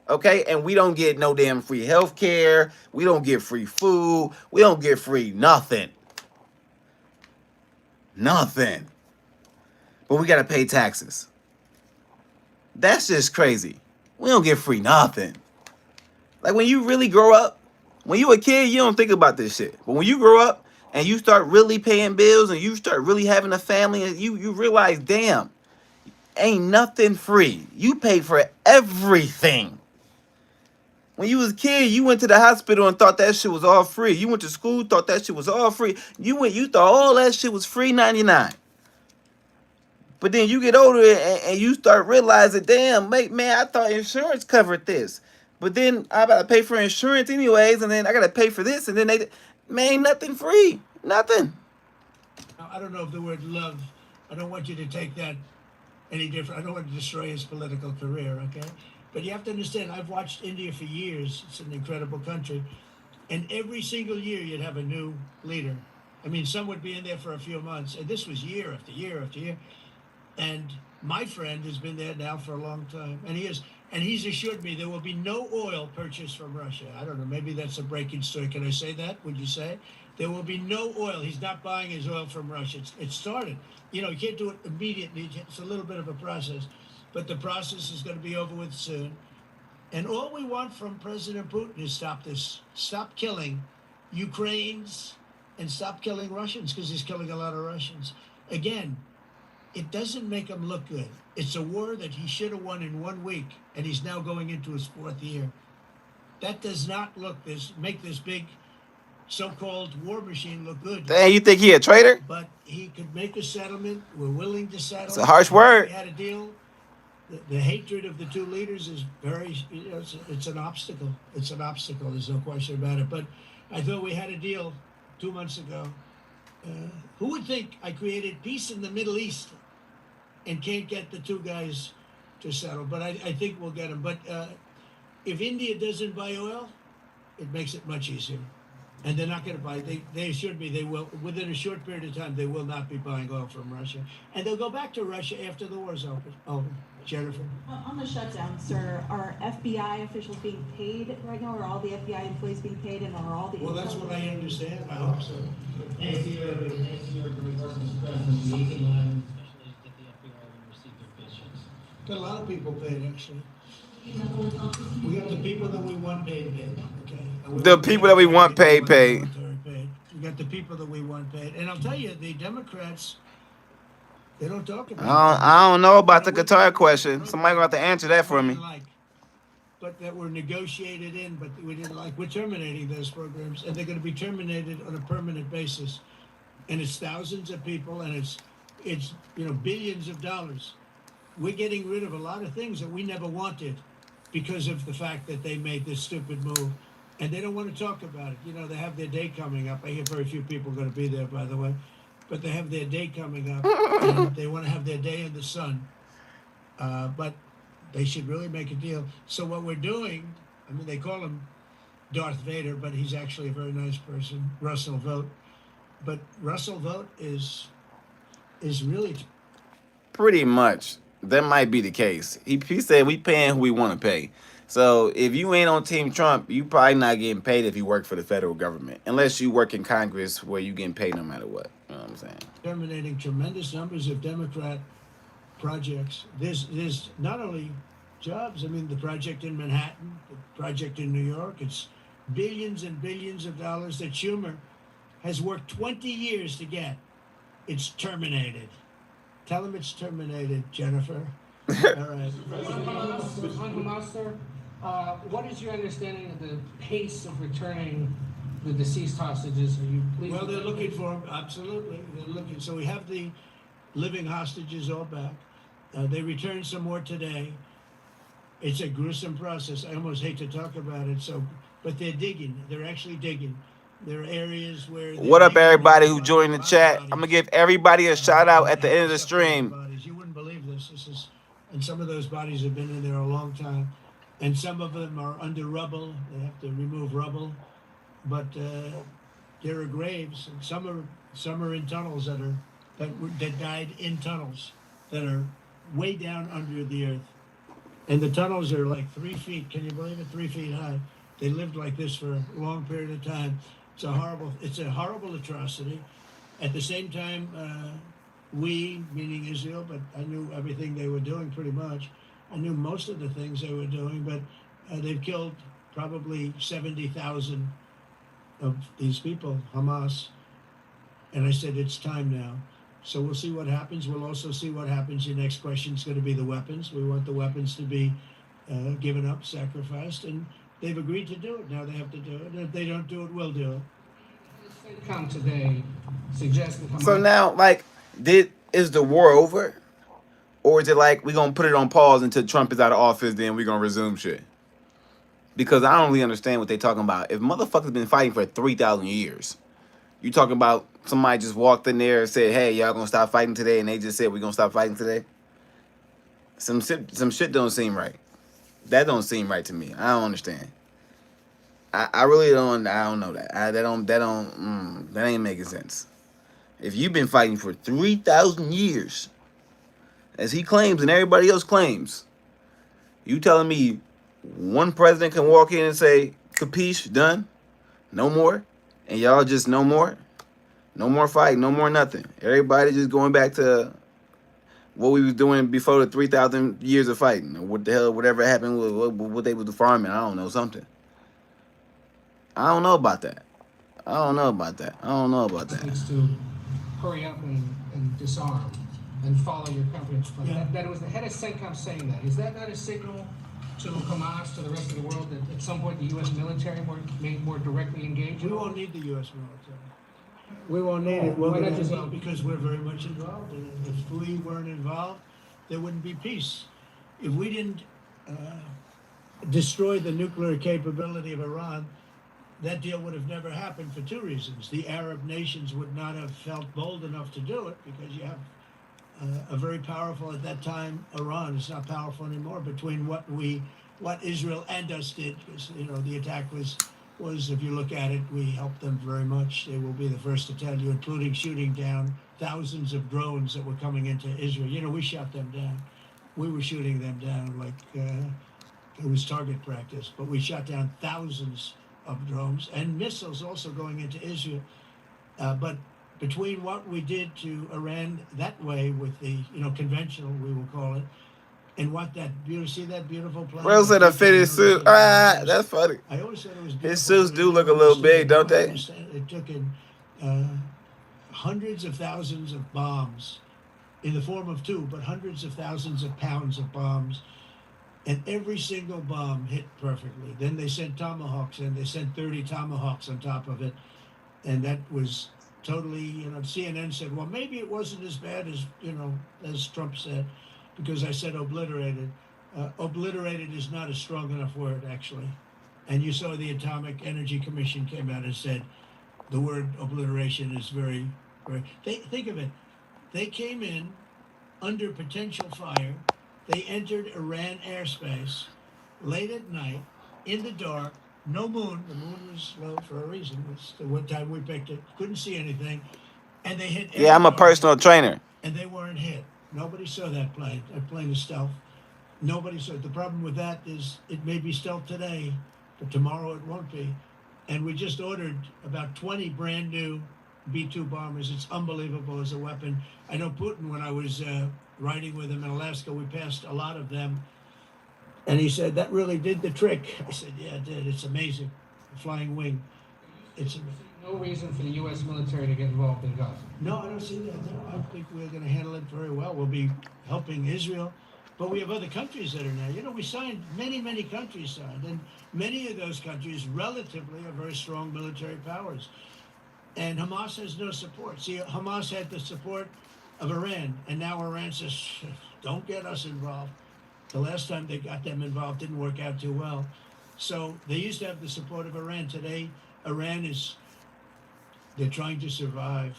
okay? And we don't get no damn free health care. We don't get free food. We don't get free nothing. Nothing. But we gotta pay taxes. That's just crazy. We don't get free nothing. Like when you really grow up, when you a kid, you don't think about this shit. But when you grow up and you start really paying bills and you start really having a family, and you realize, damn, ain't nothing free. You pay for everything. When you was a kid, you went to the hospital and thought that shit was all free. You went to school, thought that shit was all free. You thought all that shit was free 99. But then you get older and you start realizing, damn, man, I thought insurance covered this. But then I gotta pay for insurance anyways, and then I gotta pay for this, and then ain't nothing free. Nothing. I don't know if the word love, I don't want you to take that any different. I don't want to destroy his political career, okay? But you have to understand, I've watched India for years. It's an incredible country. And every single year you'd have a new leader. I mean, some would be in there for a few months. And this was year after year after year. And my friend has been there now for a long time. And he's assured me there will be no oil purchased from Russia. I don't know, maybe that's a breaking story. Can I say that? Would you say? There will be no oil. He's not buying his oil from Russia. It started. You know, you can't do it immediately. It's a little bit of a process. But the process is going to be over with soon. And all we want from President Putin is stop this. Stop killing Ukrainians and stop killing Russians, because he's killing a lot of Russians. Again, it doesn't make him look good. It's a war that he should have won in 1 week, and he's now going into his 4th year. That does not make this big so-called war machine look good. Damn, you think he a traitor? But he could make a settlement. We're willing to settle. It's a harsh word. We had a deal. The hatred of the two leaders is very, it's an obstacle. It's an obstacle. There's no question about it. But I thought we had a deal 2 months ago. Who would think I created peace in the Middle East and can't get the two guys to settle? But I think we'll get them. But if India doesn't buy oil, it makes it much easier. And they're not going to buy. They assured me they will, within a short period of time, they will not be buying oil from Russia. And they'll go back to Russia after the war's over. Jennifer? On the shutdown, sir, are FBI officials being paid right now? Are all the FBI employees being paid, and are all the... Well, that's what I understand. I hope so. Next year, the person's president, the 18 line specialists that the FBI will receive their paychecks. Got a lot of people paid, actually. We got the people that we want paid. Okay. The people that we want paid. We got the people that we want paid. And I'll tell you, the Democrats, they don't talk about it. I don't know about the Qatar question. Somebody gonna have to answer that for me. But that were negotiated in, but we didn't like. We're terminating those programs, and they're going to be terminated on a permanent basis. and it's thousands of people, and it's billions of dollars. We're getting rid of a lot of things that we never wanted because of the fact that they made this stupid move, and they don't want to talk about it. They have their day coming up. I hear very few people are going to be there, by the way, but they have their day coming up, and they want to have their day in the sun. But they should really make a deal. So what we're doing, I mean, they call him Darth Vader, but he's actually a very nice person, Russell Vogt. But Russell Vogt is really Pretty much. That might be the case. He said we paying who we want to pay. So if you ain't on Team Trump, you probably not getting paid if you work for the federal government. Unless you work in Congress where you getting paid no matter what. You know what I'm saying? terminating tremendous numbers of Democrat projects. There's not only jobs, I mean, the project in Manhattan, the project in New York, it's billions and billions of dollars that Schumer has worked 20 years to get. It's terminated. Tell him it's terminated, Jennifer. All right. On Hamas, sir, what is your understanding of the pace of returning the deceased hostages? Are you pleased? Well, they're looking for them, absolutely. They're looking. So we have the living hostages all back. They returned some more today. It's a gruesome process. I almost hate to talk about it. But they're digging. They're actually digging. There are areas where. What up, everybody who joined the chat? I'm gonna give everybody a shout out at the end of the stream. Bodies. You wouldn't believe this. And some of those bodies have been in there a long time, and some of them are under rubble. They have to remove rubble, but there are graves, and some are in tunnels that died in tunnels that are way down under the earth, and the tunnels are like 3 feet. Can you believe it? 3 feet high. They lived like this for a long period of time. It's a horrible atrocity. At the same time, we, meaning Israel, but I knew everything they were doing pretty much. I knew most of the things they were doing, but they've killed probably 70,000 of these people, Hamas. And I said, it's time now. So we'll see what happens. We'll also see what happens. Your next question is going to be the weapons. We want the weapons to be given up, sacrificed, and they've agreed to do it. Now they have to do it. And if they don't do it, we'll do it. Come today, suggesting. So now, is the war over? Or is it like we're going to put it on pause until Trump is out of office, then we're going to resume shit? Because I don't really understand what they're talking about. If motherfuckers been fighting for 3,000 years, you talking about somebody just walked in there and said, hey, y'all going to stop fighting today, and they just said we're going to stop fighting today? Some shit don't seem right. That don't seem right to me. I don't understand. I really don't. I don't know that. That ain't making sense. If you've been fighting for 3,000 years, as he claims and everybody else claims, you telling me one president can walk in and say, capiche, done, no more, and y'all just no more fighting, no more nothing. Everybody just going back to what we was doing before the 3,000 years of fighting, or what the hell, whatever happened with what they was farming. I don't know, something. I don't know about that. Needs to hurry up and disarm and follow your company's plan. Yeah. That it was the head of CENTCOM saying that. Is that not a signal to Hamas, to the rest of the world, that at some point the U.S. military may more directly engage? We won't need the U.S. military. We won't need it. Well, because we're very much involved in it. If we weren't involved, there wouldn't be peace. If we didn't destroy the nuclear capability of Iran, that deal would have never happened for two reasons. The Arab nations would not have felt bold enough to do it because you have a very powerful, at that time, Iran. It's not powerful anymore between what Israel and us did. Because, the attack was, if you look at it, we helped them very much. They will be the first to tell you, including shooting down thousands of drones that were coming into Israel. We shot them down. We were shooting them down like it was target practice, but we shot down thousands of drones and missiles also going into Israel. But between what we did to Iran that way with the, conventional, we will call it, and what see that beautiful plane? Will said I fit his suit. That's funny. I always thought it was beautiful. His suits do look a little big, don't they? It took in hundreds of thousands of bombs in the form of two, but hundreds of thousands of pounds of bombs. And every single bomb hit perfectly. Then they sent Tomahawks, and they sent 30 Tomahawks on top of it. And that was totally, CNN said, well, maybe it wasn't as bad as, as Trump said, because I said obliterated. Obliterated is not a strong enough word, actually. And you saw the Atomic Energy Commission came out and said the word obliteration is very, very, think of it. They came in under potential fire. They entered Iran airspace late at night, in the dark, no moon. The moon was low for a reason. It's the one time we picked it. Couldn't see anything. And they hit every Yeah, I'm a target, personal trainer. and they weren't hit. Nobody saw that plane. That plane is stealth. Nobody saw it. The problem with that is it may be stealth today, but tomorrow it won't be. And we just ordered about 20 brand new B-2 bombers. It's unbelievable as a weapon. I know Putin, when I was riding with him in Alaska, we passed a lot of them. And he said, that really did the trick. I said, yeah, it did. It's amazing. The flying wing. It's amazing. No reason for the U.S. military to get involved in Gaza. No, I don't see that. No, I think we're going to handle it very well. We'll be helping Israel. But we have other countries that are now. We signed, many countries signed. And many of those countries relatively are very strong military powers. And Hamas has no support. See, Hamas had the support of Iran. And now Iran says, don't get us involved. The last time they got them involved didn't work out too well. So they used to have the support of Iran. Today, Iran they're trying to survive.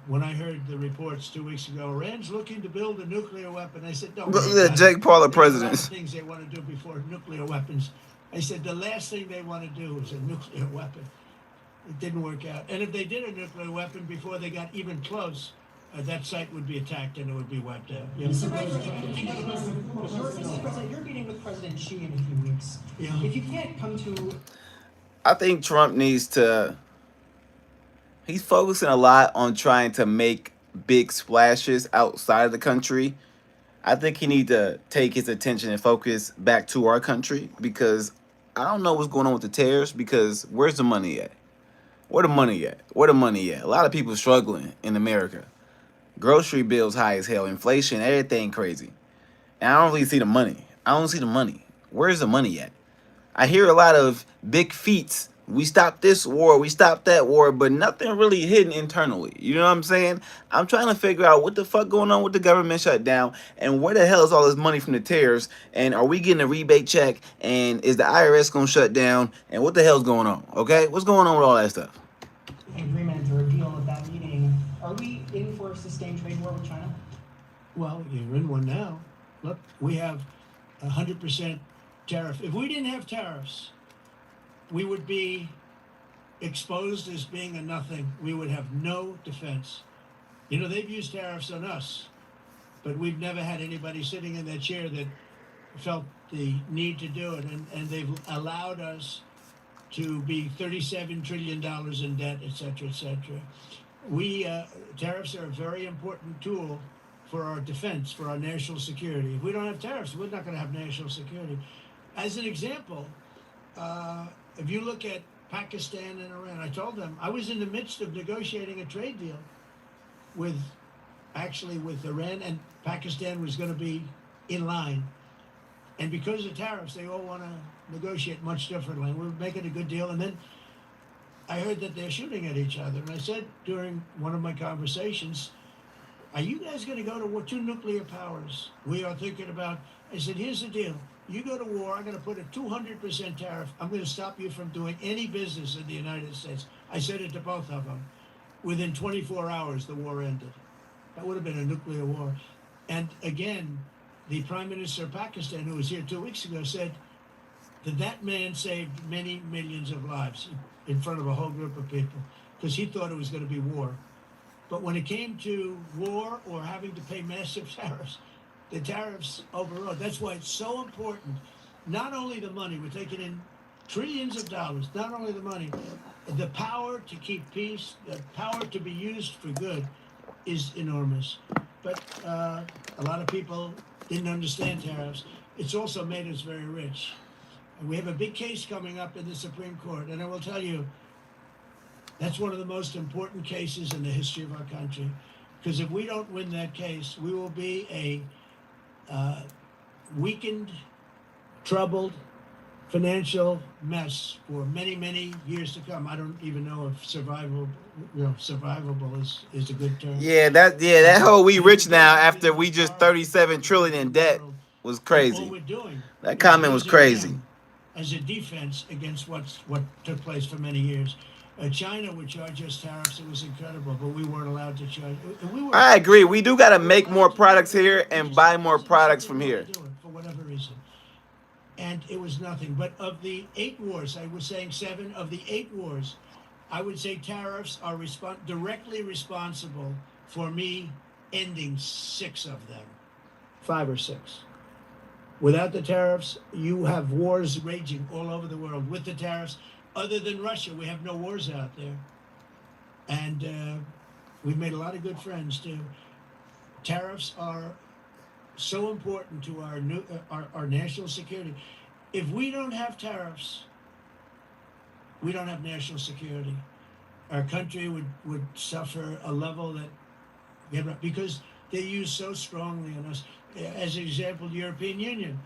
When I heard the reports 2 weeks ago, Iran's looking to build a nuclear weapon. I said, don't worry about it. Jake Paul, the There are a lot president. of things they want to do before nuclear weapons. I said, the last thing they want to do is a nuclear weapon. It didn't work out. And if they did a nuclear weapon before they got even close, that site would be attacked and it would be wiped out. Yeah. Mr. President, you're meeting with President Xi in a few weeks. Yeah. If you can't come to... I think Trump needs to... He's focusing a lot on trying to make big splashes outside of the country. I think he needs to take his attention and focus back to our country, because I don't know what's going on with the tariffs, because where's the money at? Where the money at? Where the money at? A lot of people struggling in America. Grocery bills high as hell. Inflation, everything crazy. And I don't really see the money. I don't see the money. Where's the money at? I hear a lot of big feats. We stopped this war, we stopped that war, but nothing really hidden internally. You know what I'm saying? I'm trying to figure out what the fuck going on with the government shutdown, and where the hell is all this money from the tariffs, and are we getting a rebate check, and is the IRS going to shut down, and what the hell's going on, okay? What's going on with all that stuff? Agreement or a deal at that meeting, are we in for a sustained trade war with China? Well, you're in one now. Look, we have 100% tariff. If we didn't have tariffs, we would be exposed as being a nothing. We would have no defense. They've used tariffs on us, but we've never had anybody sitting in that chair that felt the need to do it. And they've allowed us to be $37 trillion in debt, et cetera, et cetera. Tariffs are a very important tool for our defense, for our national security. If we don't have tariffs, we're not going to have national security. As an example, if you look at Pakistan and Iran, I told them I was in the midst of negotiating a trade deal with Iran, and Pakistan was going to be in line. And because of tariffs, they all want to negotiate much differently. We're making a good deal. And then I heard that they're shooting at each other. And I said during one of my conversations, are you guys going to go to war? 2 nuclear powers. We are thinking about, I said, here's the deal. You go to war, I'm going to put a 200% tariff. I'm going to stop you from doing any business in the United States. I said it to both of them. Within 24 hours, the war ended. That would have been a nuclear war. And again, the Prime Minister of Pakistan, who was here 2 weeks ago, said that man saved many millions of lives in front of a whole group of people, because he thought it was going to be war. But when it came to war or having to pay massive tariffs, the tariffs overrode. That's why it's so important. Not only the money, we're taking in trillions of dollars, not only the money, the power to keep peace, the power to be used for good is enormous. But a lot of people didn't understand tariffs. It's also made us very rich. And we have a big case coming up in the Supreme Court. And I will tell you, that's one of the most important cases in the history of our country. Because if we don't win that case, we will be a weakened, troubled, financial mess for many, many years to come. I don't even know if survivable is a good term. That whole we rich now after we just 37 trillion in debt was All crazy. we're doing That is comment was using crazy. them as a defense against what took place for many years. China would charge us tariffs. It was incredible, but we weren't allowed to charge. I agree. We do got to make more products here and buy more products from here. Do it for whatever reason. And it was nothing. But of the 8 wars, I was saying 7 of the 8 wars, I would say tariffs are directly responsible for me ending 6 of them. 5 or 6. Without the tariffs, you have wars raging all over the world. With the tariffs, other than Russia, we have no wars out there. And we've made a lot of good friends, too. Tariffs are so important to our national security. If we don't have tariffs, we don't have national security. Our country would suffer a level that, because they use so strongly on us. As an example, the European Union,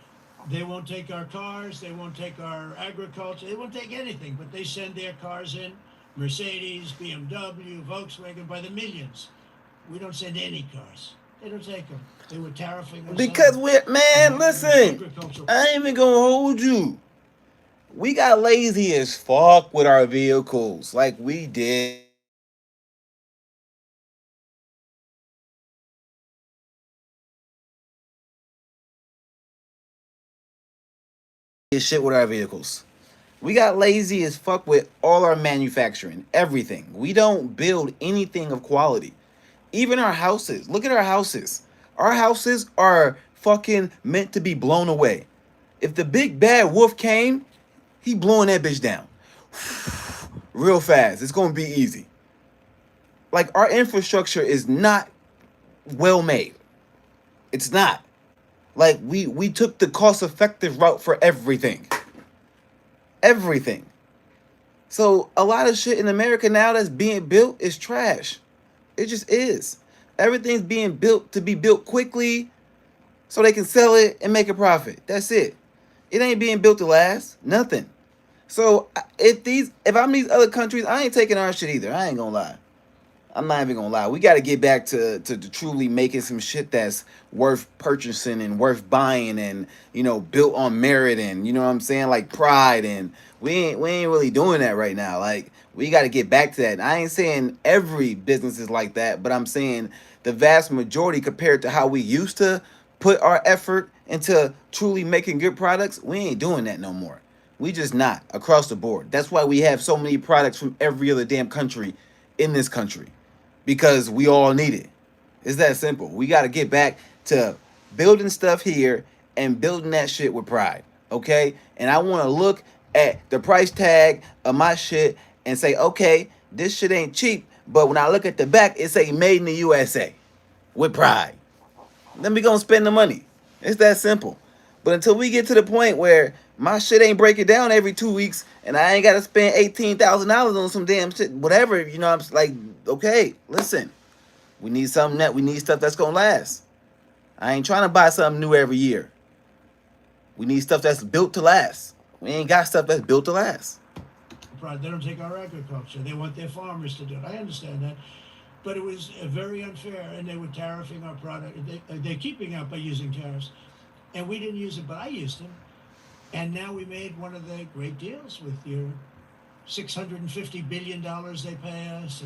they won't take our cars, they won't take our agriculture, they won't take anything, but they send their cars in, Mercedes, BMW, Volkswagen, by the millions. We don't send any cars. They don't take them. They were tariffing us. Because listen, I ain't even gonna hold you. We got lazy as fuck with our vehicles, like we did. Shit with our vehicles. We got lazy as fuck with all our manufacturing, everything. We don't build anything of quality. Even our houses. Look at our houses. Our houses are fucking meant to be blown away. If the big bad wolf came, he blowing that bitch down. Real fast. It's gonna be easy. Like, our infrastructure is not well made. It's not. Like, we took the cost-effective route for everything. Everything. So a lot of shit in America now that's being built is trash. It just is. Everything's being built to be built quickly so they can sell it and make a profit. That's it. It ain't being built to last. Nothing. So if I'm these other countries, I ain't taking our shit either. I ain't gonna lie. I'm not even gonna lie. We got to get back to truly making some shit that's worth purchasing and worth buying, and built on merit, and what I'm saying, like pride. And we ain't really doing that right now. Like, we got to get back to that. And I ain't saying every business is like that, but I'm saying the vast majority compared to how we used to put our effort into truly making good products. We ain't doing that no more. We just not across the board. That's why we have so many products from every other damn country in this country. Because we all need it. It's that simple. We got to get back to building stuff here and building that shit with pride. Okay? And I want to look at the price tag of my shit and say, okay, this shit ain't cheap. But when I look at the back, it say made in the USA with pride. Then we gonna spend the money. It's that simple. But until we get to the point where my shit ain't breaking down every 2 weeks and I ain't got to spend $18,000 on some damn shit, whatever, I'm like, okay, listen, we need we need stuff that's gonna last. I ain't trying to buy something new every year. We need stuff that's built to last. We ain't got stuff that's built to last. They don't take our agriculture. They want their farmers to do it. I understand that. But it was very unfair, and they were tariffing our product. They're keeping up by using tariffs. And we didn't use it, but I used them. And now we made one of the great deals with your $650 billion they pay us.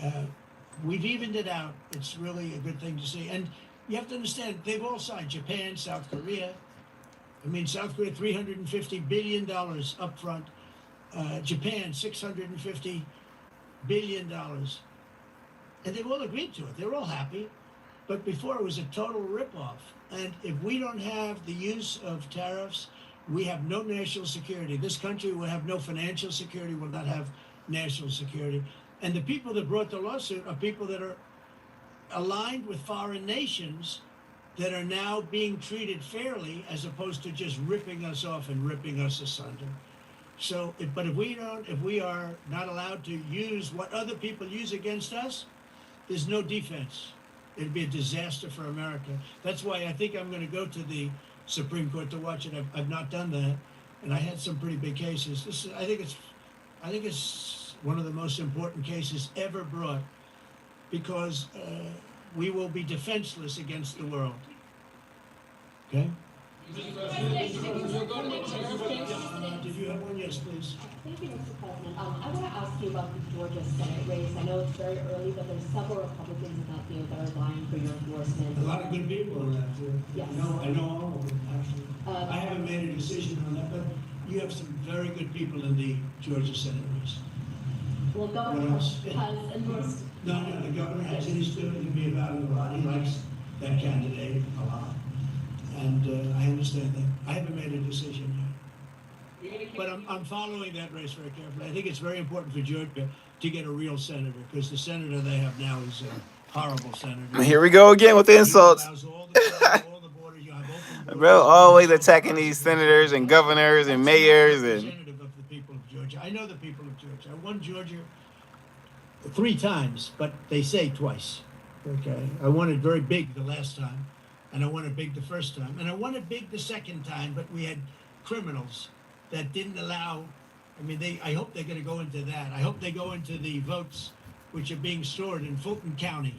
And we've evened it out. It's really a good thing to see. And you have to understand, they've all signed. Japan, South Korea. South Korea, $350 billion up front. Japan, $650 billion. And they've all agreed to it. They're all happy. But before, it was a total ripoff. And if we don't have the use of tariffs, we have no national security. This country will have no financial security, will not have national security. And the people that brought the lawsuit are people that are aligned with foreign nations that are now being treated fairly, as opposed to just ripping us off and ripping us asunder. So, but if we are not allowed to use what other people use against us, there's no defense. It'd be a disaster for America. That's why I think I'm going to go to the Supreme Court to watch it. I've not done that. and I had some pretty big cases. I think it's one of the most important cases ever brought, because we will be defenseless against the world. Okay? Did you have one? Yes, please. Thank you, Mr. President. I want to ask you about the Georgia Senate race. I know it's very early, but there's several Republicans in that field that are vying for your endorsement. A lot of good people in that field. Yes. I know all of them, actually. I haven't made a decision on that, but you have some very good people in the Georgia Senate race. Well, Governor has endorsed. No, the governor has, and he's going to be about it a lot. He likes that candidate a lot. And I understand that. I haven't made a decision yet. But I'm following that race very carefully. I think it's very important for Georgia to get a real senator, because the senator they have now is a horrible senator. Here we go again with the insults. Bro, always attacking these senators and governors and mayors and. Representative of the people of Georgia. I know the people of Georgia. I won Georgia 3 times, but they say twice. Okay, I won it very big the last time, and I won it big the first time, and I won it big the second time. But we had criminals that didn't allow. I mean, I hope they're going to go into that. I hope they go into the votes which are being stored in Fulton County,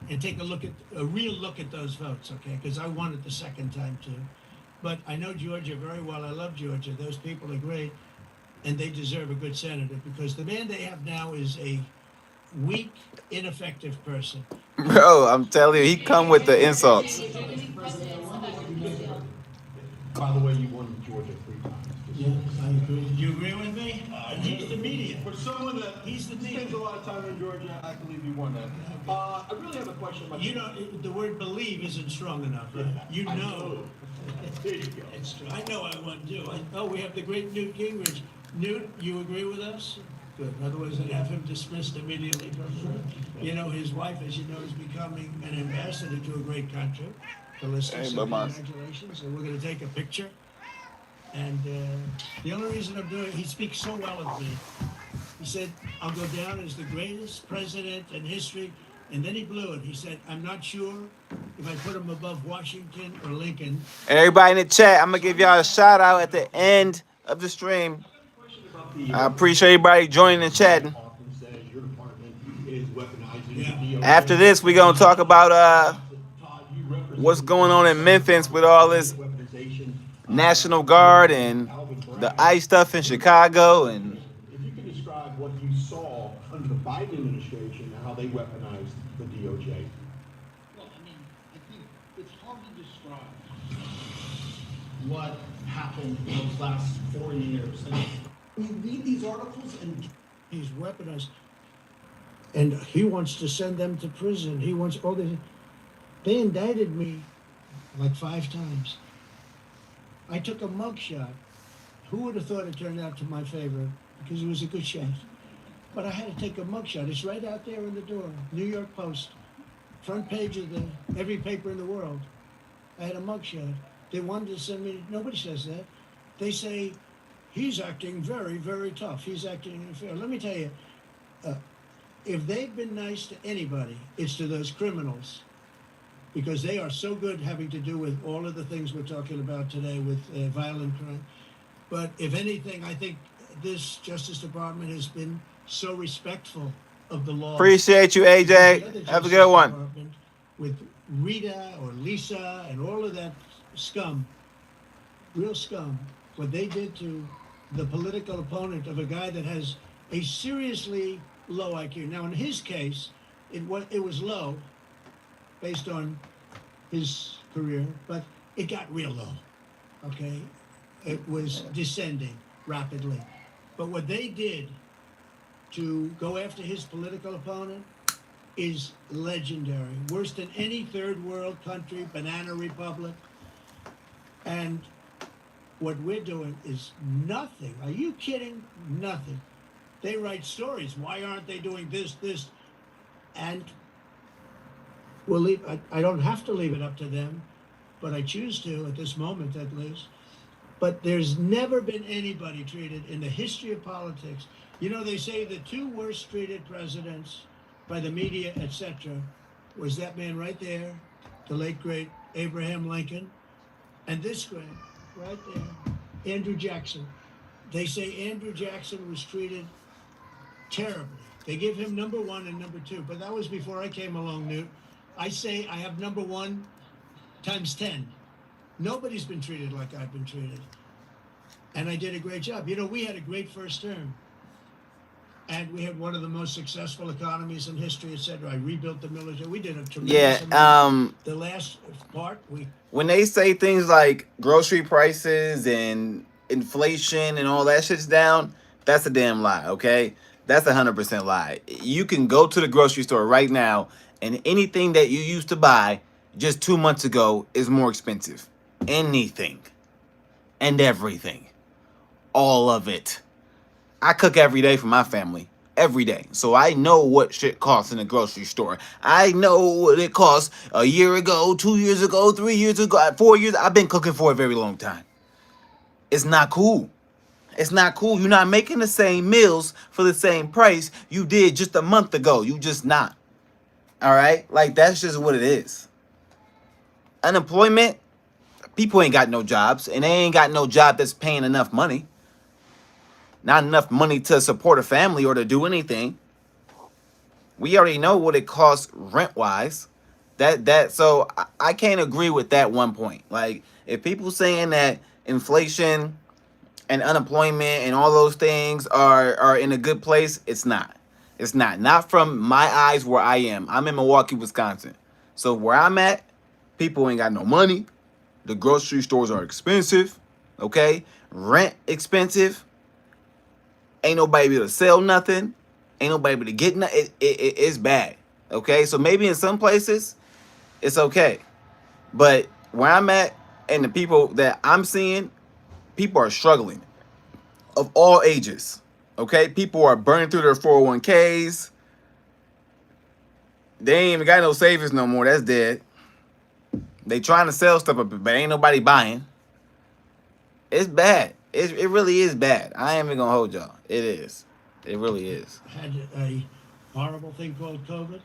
and take a real look at those votes, okay? Because I won it the second time too. But I know Georgia very well. I love Georgia. Those people are great, and they deserve a good senator, because the man they have now is a weak, ineffective person. Bro, I'm telling you, he come with the insults. By the way, you won Georgia 3 times. Yeah, I agree. You agree with me? He's the media. For someone that spends a lot of time in Georgia, I believe you won that. I really have a question about you. Know, the word believe isn't strong enough, right? You know. There you go. I know I won too. We have the great Newt Gingrich. Newt, you agree with us? Good. Otherwise, they'd have him dismissed immediately. You know, his wife, as you know, is becoming an ambassador to a great country. Congratulations. And we're going to take a picture. And the only reason I'm doing it, he speaks so well of me. He said, I'll go down as the greatest president in history. And then he blew it. He said, I'm not sure if I put him above Washington or Lincoln. Everybody in the chat, I'm going to give y'all a shout out at the end of the stream. I appreciate everybody joining and chatting. After this, we're going to talk about what's going on in Memphis with all this National Guard and the ICE stuff in Chicago. And if you could describe what you saw under the Biden administration and how they weaponized the DOJ. Well, I mean, I think it's hard to describe what happened in those last 4 years. And you read these articles and he's weaponized. And he wants to send them to prison. He wants all this. They indicted me like 5 times. I took a mugshot. Who would have thought it turned out to my favor? Because it was a good shot. But I had to take a mugshot. It's right out there in the door. New York Post. Front page of every paper in the world. I had a mugshot. They wanted to send me, nobody says that. They say, he's acting very, very tough. He's acting unfair. Let me tell you, if they've been nice to anybody, it's to those criminals. Because they are so good having to do with all of the things we're talking about today with violent crime. But if anything, I think this Justice Department has been so respectful of the law. Appreciate you, AJ. Have a good one. With Rita or Lisa and all of that scum, real scum, what they did to the political opponent of a guy that has a seriously low IQ. Now, in his case, it was low based on his career, but it got real low, okay? It was descending rapidly. But what they did to go after his political opponent is legendary. Worse than any third world country, banana republic. And what we're doing is nothing. Are you kidding? Nothing. They write stories. Why aren't they doing this? And we'll leave. I don't have to leave it up to them, but I choose to at this moment at least. But there's never been anybody treated in the history of politics. You know, they say the 2 worst treated presidents by the media, etc., was that man right there, the late, great Abraham Lincoln, and this guy right there, Andrew Jackson. They say Andrew Jackson was treated terribly. They give him number 1 and number 2, but that was before I came along, Newt. I say I have number 1 times 10. Nobody's been treated like I've been treated. And I did a great job. You know, we had a great first term. And we had one of the most successful economies in history, etc. I rebuilt the military. We did a tremendous amount. The last part, when they say things like grocery prices and inflation and all that shit's down, that's a damn lie, okay? That's 100% lie. You can go to the grocery store right now, and anything that you used to buy just 2 months ago is more expensive. Anything and everything. All of it. I cook every day for my family. Every day. So I know what shit costs in the grocery store. I know what it costs a year ago, 2 years ago, 3 years ago, 4 years. I've been cooking for a very long time. It's not cool. It's not cool. You're not making the same meals for the same price you did just a month ago. You just not. All right? Like, that's just what it is. Unemployment, people ain't got no jobs, and they ain't got no job that's paying enough money. Not enough money to support a family or to do anything. We already know what it costs rent-wise. So I can't agree with that one point. Like, if people saying that inflation and unemployment and all those things are in a good place, it's not. It's not. Not from my eyes where I am. I'm in Milwaukee, Wisconsin. So where I'm at, people ain't got no money. The grocery stores are expensive. Okay? Rent expensive. Ain't nobody able to sell nothing. Ain't nobody able to get nothing. It's bad. Okay? So maybe in some places, it's okay. But where I'm at and the people that I'm seeing, people are struggling. Of all ages. Okay? People are burning through their 401ks. They ain't even got no savings no more. That's dead. They trying to sell stuff, but ain't nobody buying. It's bad. It really is bad. I ain't even gonna hold y'all. It is. It really is. Had a horrible thing called COVID,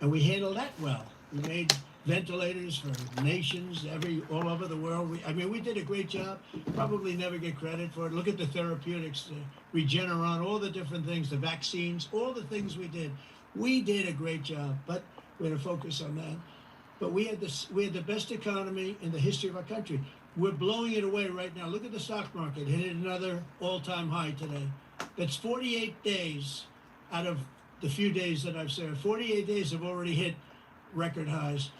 and we handled that well. We made ventilators for nations all over the world. We did a great job. Probably never get credit for it. Look at the therapeutics, the Regeneron, all the different things, the vaccines, all the things we did. We did a great job, but we're going to focus on that. But we had the best economy in the history of our country. We're blowing it away right now. Look at the stock market. Hit another all-time high today. That's 48 days out of the few days that I've said. 48 days have already hit record highs.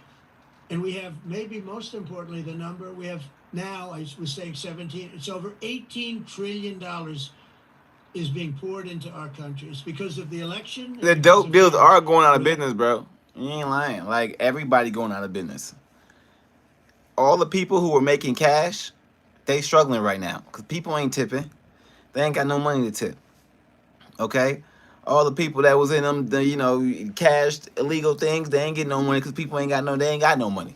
And we have, maybe most importantly, the number, we have now, I was saying 17, it's over $18 trillion is being poured into our country. It's because of the election. The dope deals are going out of business, bro. You ain't lying. Like, everybody going out of business. All the people who were making cash, they struggling right now. Because people ain't tipping. They ain't got no money to tip. Okay? All the people that was in them, cashed illegal things, they ain't getting no money because people ain't got no money.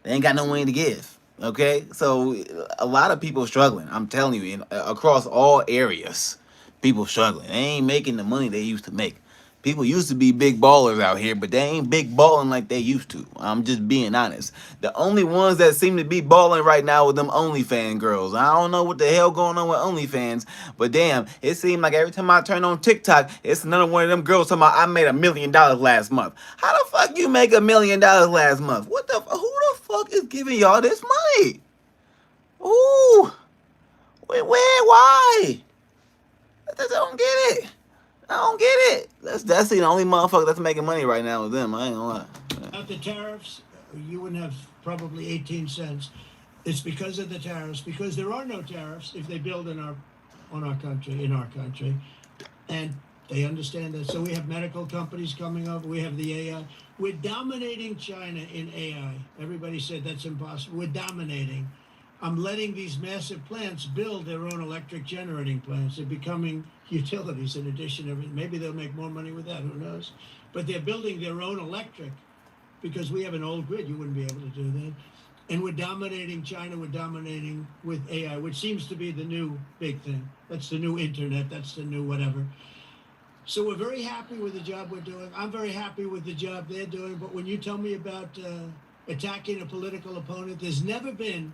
They ain't got no money to give. Okay? So, a lot of people struggling. I'm telling you, across all areas, people struggling. They ain't making the money they used to make. People used to be big ballers out here, but they ain't big balling like they used to. I'm just being honest. The only ones that seem to be balling right now with them OnlyFans girls. I don't know what the hell going on with OnlyFans, but damn, it seemed like every time I turn on TikTok, it's another one of them girls talking about I made $1 million last month. How the fuck you make $1 million last month? Who the fuck is giving y'all this money? Ooh, where, why? I don't get it. I don't get it. That's the only motherfucker that's making money right now with them. I ain't gonna lie. Without the tariffs, you wouldn't have probably 18 cents. It's because of the tariffs, because there are no tariffs if they build in our country, and they understand that. So we have medical companies coming up. We have the AI. We're dominating China in AI. Everybody said that's impossible. We're dominating. I'm letting these massive plants build their own electric generating plants. They're becoming utilities in addition to everything. Maybe they'll make more money with that, who knows? But they're building their own electric because we have an old grid. You wouldn't be able to do that. And we're dominating China. We're dominating with AI, which seems to be the new big thing. That's the new internet. That's the new whatever. So we're very happy with the job we're doing. I'm very happy with the job they're doing. But when you tell me about attacking a political opponent, there's never been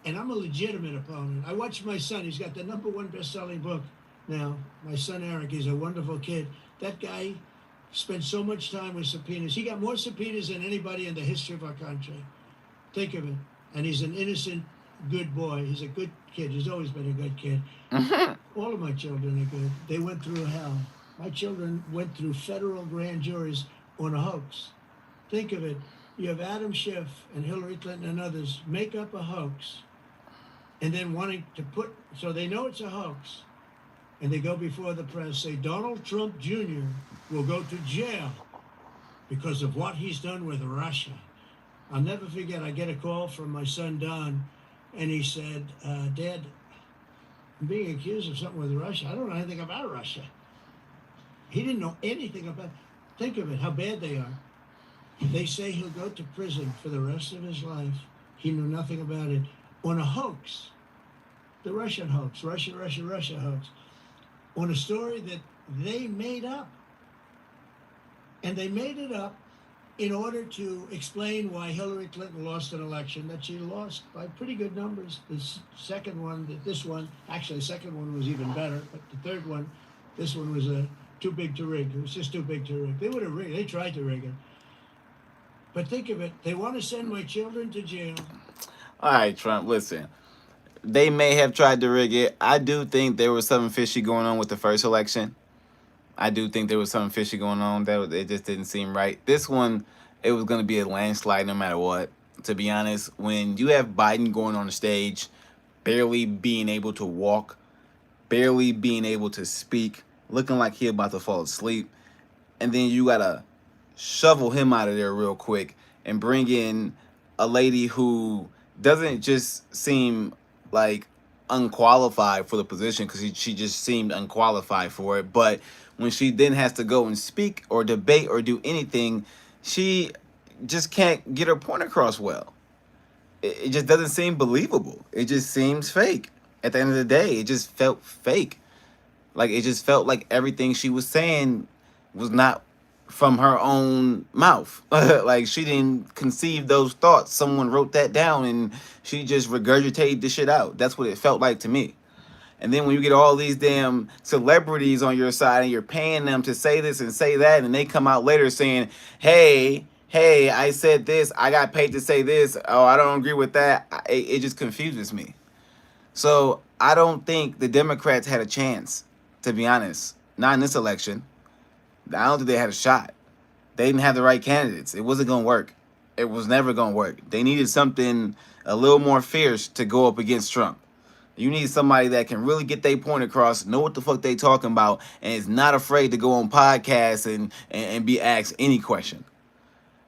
and I'm a legitimate opponent. I watched my son. He's got the #1 best-selling book now. My son Eric, he's a wonderful kid. That guy spent so much time with subpoenas. He got more subpoenas than anybody in the history of our country. Think of it. And he's an innocent, good boy. He's a good kid. He's always been a good kid. All of my children are good. They went through hell. My children went through federal grand juries on a hoax. Think of it. You have Adam Schiff and Hillary Clinton and others make up a hoax and then wanting to put, so they know it's a hoax, and they go before the press, say Donald Trump Jr. will go to jail because of what he's done with Russia. I'll never forget, I get a call from my son Don, and he said, Dad, I'm being accused of something with Russia. I don't know anything about Russia. He didn't know anything about it. Think of it, how bad they are. They say he'll go to prison for the rest of his life. He knew nothing about it. On a hoax, the Russian hoax, Russia hoax, on a story that they made up. And they made it up in order to explain why Hillary Clinton lost an election that she lost by pretty good numbers. The second one, actually the second one was even better, but the third one, this one was too big to rig. It was just too big to rig. They would have rigged. They tried to rig it. But think of it. They want to send my children to jail. All right, Trump, listen. They may have tried to rig it. I do think there was something fishy going on with the first election. I do think there was something fishy going on. It just didn't seem right. This one, it was going to be a landslide no matter what. To be honest, when you have Biden going on the stage, barely being able to walk, barely being able to speak, looking like he about to fall asleep, and then you got to shovel him out of there real quick and bring in a lady who doesn't just seem like unqualified for the position, because she just seemed unqualified for it, but when she then has to go and speak or debate or do anything, she just can't get her point across well. It just doesn't seem believable. It just seems fake. At the end of the day, it just felt fake. Like, it just felt like everything she was saying was not from her own mouth. Like, she didn't conceive those thoughts. Someone wrote that down and she just regurgitated the shit out. That's what it felt like to me. And then when you get all these damn celebrities on your side and you're paying them to say this and say that, and they come out later saying, hey, I said this, I got paid to say this, oh, I don't agree with that, it just confuses me. So I don't think the Democrats had a chance, to be honest. Not in this election. I don't think they had a shot. They didn't have the right candidates. It wasn't going to work. It was never going to work. They needed something a little more fierce to go up against Trump. You need somebody that can really get their point across, know what the fuck they talking about, and is not afraid to go on podcasts and be asked any question.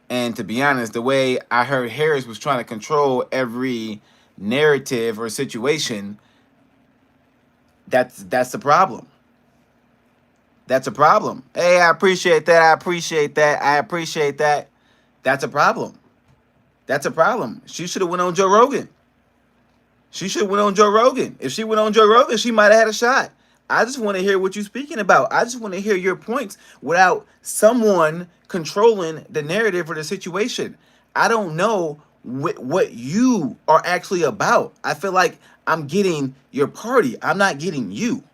And to be honest, the way I heard Harris was trying to control every narrative or situation, that's the problem. That's a problem. Hey, I appreciate that. I appreciate that. I appreciate that. That's a problem. That's a problem. She should have went on Joe Rogan. She should have went on Joe Rogan. If she went on Joe Rogan, she might have had a shot. I just want to hear what you're speaking about. I just want to hear your points without someone controlling the narrative or the situation. I don't know what you are actually about. I feel like I'm getting your party. I'm not getting you.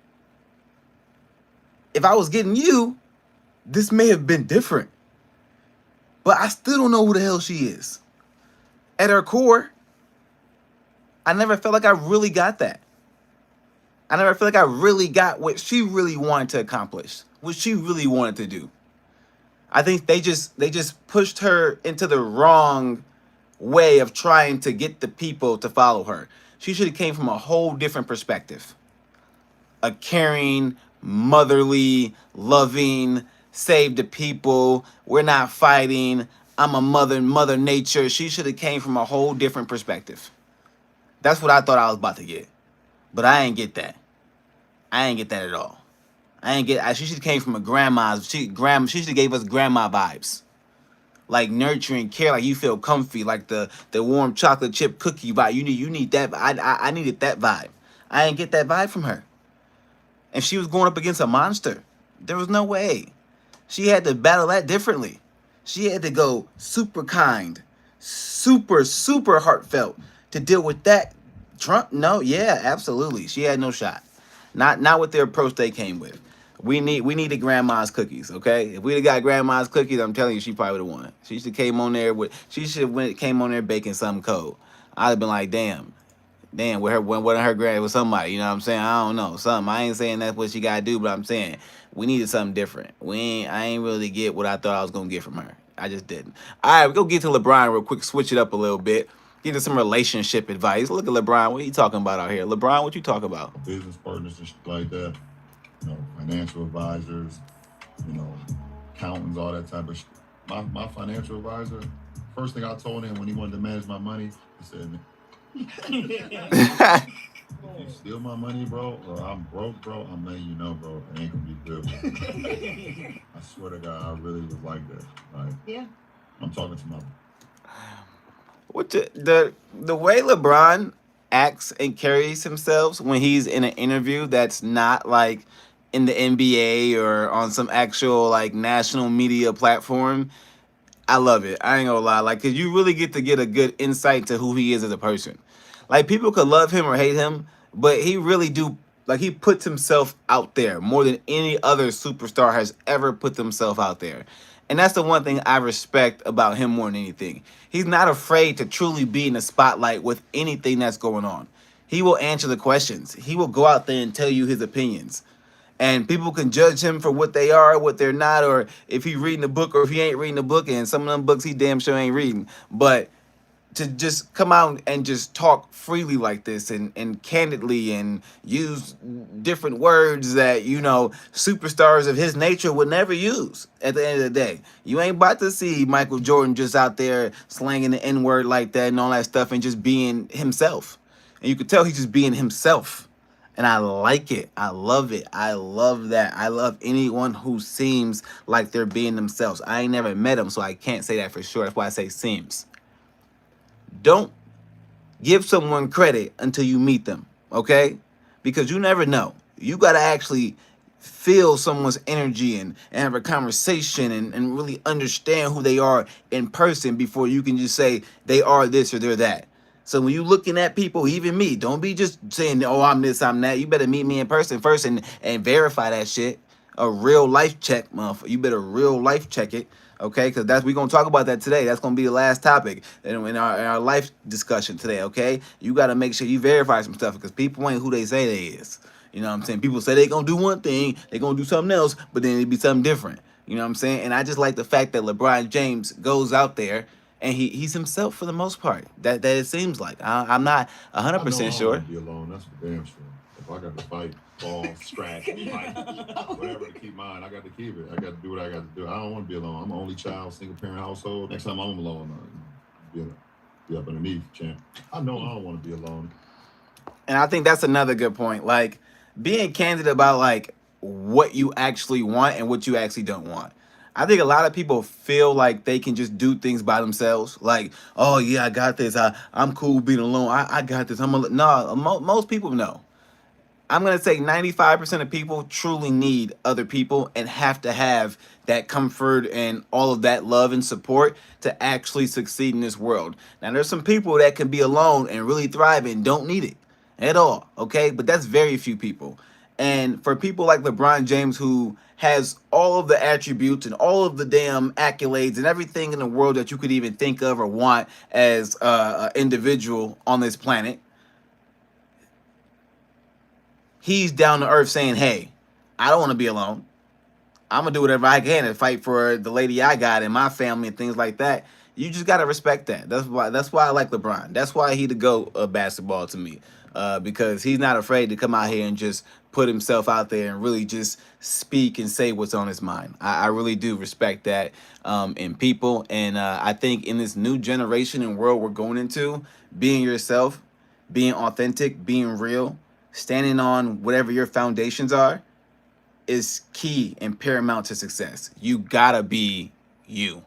If I was getting you, this may have been different. But I still don't know who the hell she is. At her core, I never felt like I really got that. I never felt like I really got what she really wanted to accomplish, what she really wanted to do. I think they just pushed her into the wrong way of trying to get the people to follow her. She should have came from a whole different perspective. A caring, motherly, loving, save the people, we're not fighting, I'm a mother nature. She should have came from a whole different perspective. That's what I thought I was about to get. But I ain't get that. I ain't get that at all. She should have came from a grandma's. She should have gave us grandma vibes. Like nurturing, care, like you feel comfy, like the warm chocolate chip cookie vibe. You need that. I needed that vibe. I ain't get that vibe from her. And she was going up against a monster. There was no way. She had to battle that differently. She had to go super kind, super heartfelt to deal with that Trump, no, yeah, absolutely. She had no shot. Not with the approach they came with. We needed grandma's cookies, okay? If we'd have got grandma's cookies, I'm telling you, she probably would have won. She should came on there with. She should have came on there baking something cold. I'd have been like, damn, with her when one of her grand with somebody. You know what I'm saying? I don't know something. I ain't saying that's what she gotta do, but I'm saying we needed something different. I ain't really get what I thought I was gonna get from her. I just didn't. All right, we go get to LeBron real quick. Switch it up a little bit. Get to some relationship advice. Look at LeBron. What are you talking about out here? LeBron, what you talking about? Business partners and shit like that. Financial advisors, accountants, all that type of shit. My financial advisor, first thing I told him when he wanted to manage my money, he said, if you steal my money, bro, or I'm broke, bro, I'm letting you know, bro, it ain't gonna be good. I swear to God, I really was like that. Like, yeah. I'm talking to my. What the way LeBron acts and carries himself when he's in an interview that's not like in the NBA or on some actual like national media platform, I love it. I ain't gonna lie, like, cause you really get to get a good insight to who he is as a person. Like, people could love him or hate him, but he really do like he puts himself out there more than any other superstar has ever put themselves out there. And that's the one thing I respect about him more than anything. He's not afraid to truly be in the spotlight with anything that's going on. He will answer the questions. He will go out there and tell you his opinions. And people can judge him for what they are, what they're not, or if he reading the book or if he ain't reading the book. And some of them books he damn sure ain't reading. But to just come out and just talk freely like this and candidly and use different words that, superstars of his nature would never use at the end of the day. You ain't about to see Michael Jordan just out there slanging the N-word like that and all that stuff and just being himself. And you could tell he's just being himself. And I like it. I love it. I love that. I love anyone who seems like they're being themselves. I ain't never met them, so I can't say that for sure. That's why I say seems. Don't give someone credit until you meet them, okay? Because you never know. You got to actually feel someone's energy and have a conversation and really understand who they are in person before you can just say they are this or they're that. So when you looking at people, even me, don't be just saying, oh, I'm this, I'm that. You better meet me in person first and verify that shit. A real life check, motherfucker. You better real life check it, okay? Because we're going to talk about that today. That's going to be the last topic in our life discussion today, okay? You got to make sure you verify some stuff because people ain't who they say they is. You know what I'm saying? People say they going to do one thing, they going to do something else, but then it be something different. You know what I'm saying? And I just like the fact that LeBron James goes out there and he's himself for the most part. That it seems like. I'm not 100% sure. I be alone. That's for damn sure. If I got to fight, fall, scratch, fight, whatever to keep mine, I got to keep it. I got to do what I got to do. I don't want to be alone. I'm an only child, single parent household. Next time I'm alone, be up underneath, champ. I know I don't want to be alone. And I think that's another good point. Like, being candid about like what you actually want and what you actually don't want. I think a lot of people feel like they can just do things by themselves. Like, oh yeah, I got this. I'm cool being alone. I got this. Most people know. I'm going to say 95% of people truly need other people and have to have that comfort and all of that love and support to actually succeed in this world. Now, there's some people that can be alone and really thrive and don't need it at all, okay? But that's very few people. And for people like LeBron James, who has all of the attributes and all of the damn accolades and everything in the world that you could even think of or want as an individual on this planet, he's down to earth saying, hey, I don't want to be alone. I'm going to do whatever I can to fight for the lady I got and my family and things like that. You just got to respect that. That's why I like LeBron. That's why he the GOAT of basketball to me. Because he's not afraid to come out here and just put himself out there and really just speak and say what's on his mind. I really do respect that in people. And I think in this new generation and world we're going into, being yourself, being authentic, being real, standing on whatever your foundations are is key and paramount to success. You gotta be you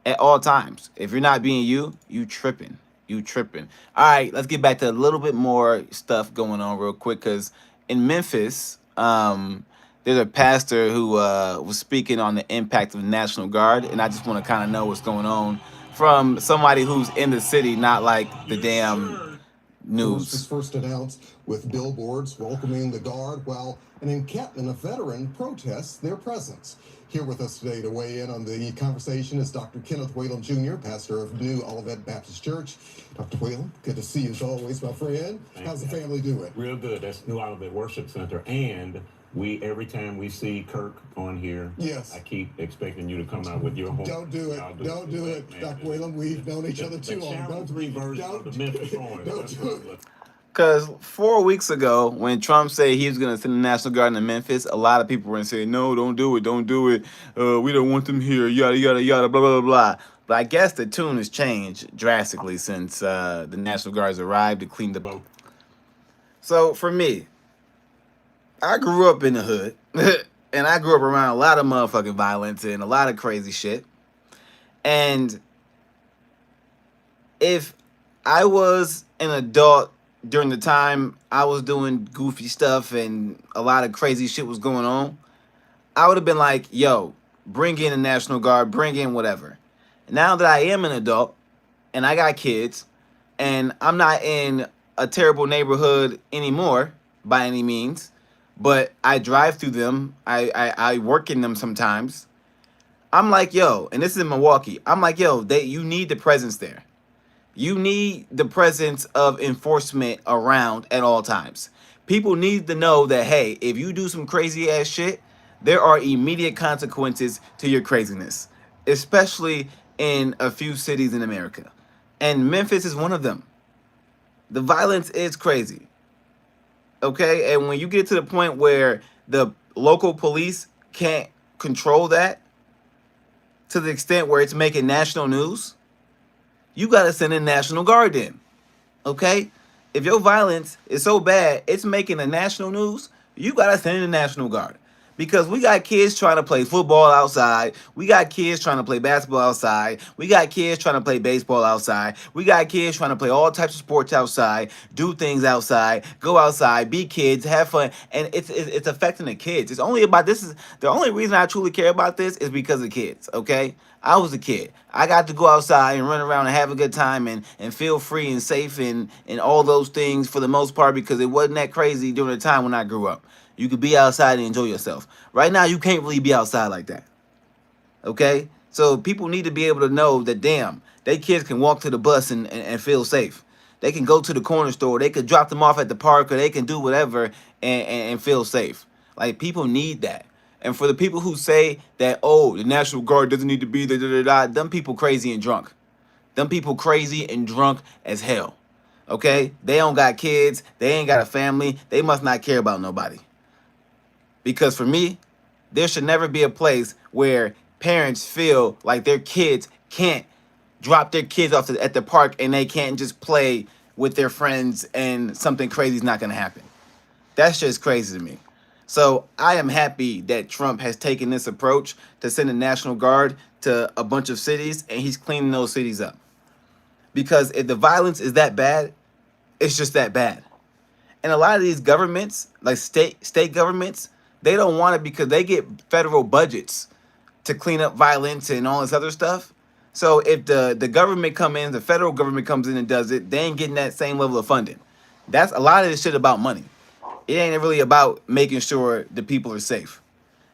at all times. If you're not being you, you tripping. You tripping. All right, let's get back to a little bit more stuff going on real quick, because in Memphis, there's a pastor who was speaking on the impact of the National Guard, and I just want to kind of know what's going on from somebody who's in the city, not like the damn news. Was first announced with billboards welcoming the Guard while an encampment of veteran protests their presence. Here with us today to weigh in on the conversation is Dr. Kenneth Whalen Jr., pastor of New Olivet Baptist Church. Dr. Whalen, good to see you as always, my friend. How's the family doing? Real good. That's New Olivet Worship Center. And every time we see Kirk on here, yes, I keep expecting you to come out with your home. Don't do it. Don't do it, Dr. Whalen. We've known each other too long. Don't do it. Because 4 weeks ago, when Trump said he was going to send the National Guard into Memphis, a lot of people were saying, no, don't do it, don't do it. We don't want them here, yada, yada, yada, blah, blah, blah. But I guess the tune has changed drastically since the National Guards arrived to clean the boat. So for me, I grew up in the hood, and I grew up around a lot of motherfucking violence and a lot of crazy shit. And if I was an adult during the time I was doing goofy stuff and a lot of crazy shit was going on, I would have been like, yo, bring in the National Guard, bring in whatever. Now that I am an adult and I got kids and I'm not in a terrible neighborhood anymore by any means, but I drive through them, I work in them sometimes, I'm like, yo, and this is in Milwaukee, I'm like, yo, you need the presence there. You need the presence of enforcement around at all times. People need to know that, hey, if you do some crazy ass shit, there are immediate consequences to your craziness, especially in a few cities in America. And Memphis is one of them. The violence is crazy. Okay? And when you get to the point where the local police can't control that to the extent where it's making national news, you got to send a National Guard in, okay? If your violence is so bad, it's making the national news, you got to send in the National Guard. Because we got kids trying to play football outside. We got kids trying to play basketball outside. We got kids trying to play baseball outside. We got kids trying to play all types of sports outside, do things outside, go outside, be kids, have fun. And it's affecting the kids. It's only about this. Is the only reason I truly care about this is because of kids, okay? I was a kid. I got to go outside and run around and have a good time and feel free and safe and all those things for the most part because it wasn't that crazy during the time when I grew up. You could be outside and enjoy yourself. Right now, you can't really be outside like that. Okay? So people need to be able to know that, damn, they kids can walk to the bus and feel safe. They can go to the corner store. They could drop them off at the park or they can do whatever and feel safe. Like, people need that. And for the people who say that, oh, the National Guard doesn't need to be there, them people crazy and drunk. Them people crazy and drunk as hell. Okay? They don't got kids. They ain't got a family. They must not care about nobody. Because for me, there should never be a place where parents feel like their kids can't drop their kids off at the park and they can't just play with their friends and something crazy is not going to happen. That's just crazy to me. So I am happy that Trump has taken this approach to send a National Guard to a bunch of cities and he's cleaning those cities up. Because if the violence is that bad, it's just that bad. And a lot of these governments, like state governments, they don't want it because they get federal budgets to clean up violence and all this other stuff. So if the government the federal government comes in and does it, they ain't getting that same level of funding. That's a lot of this shit about money. It ain't really about making sure the people are safe.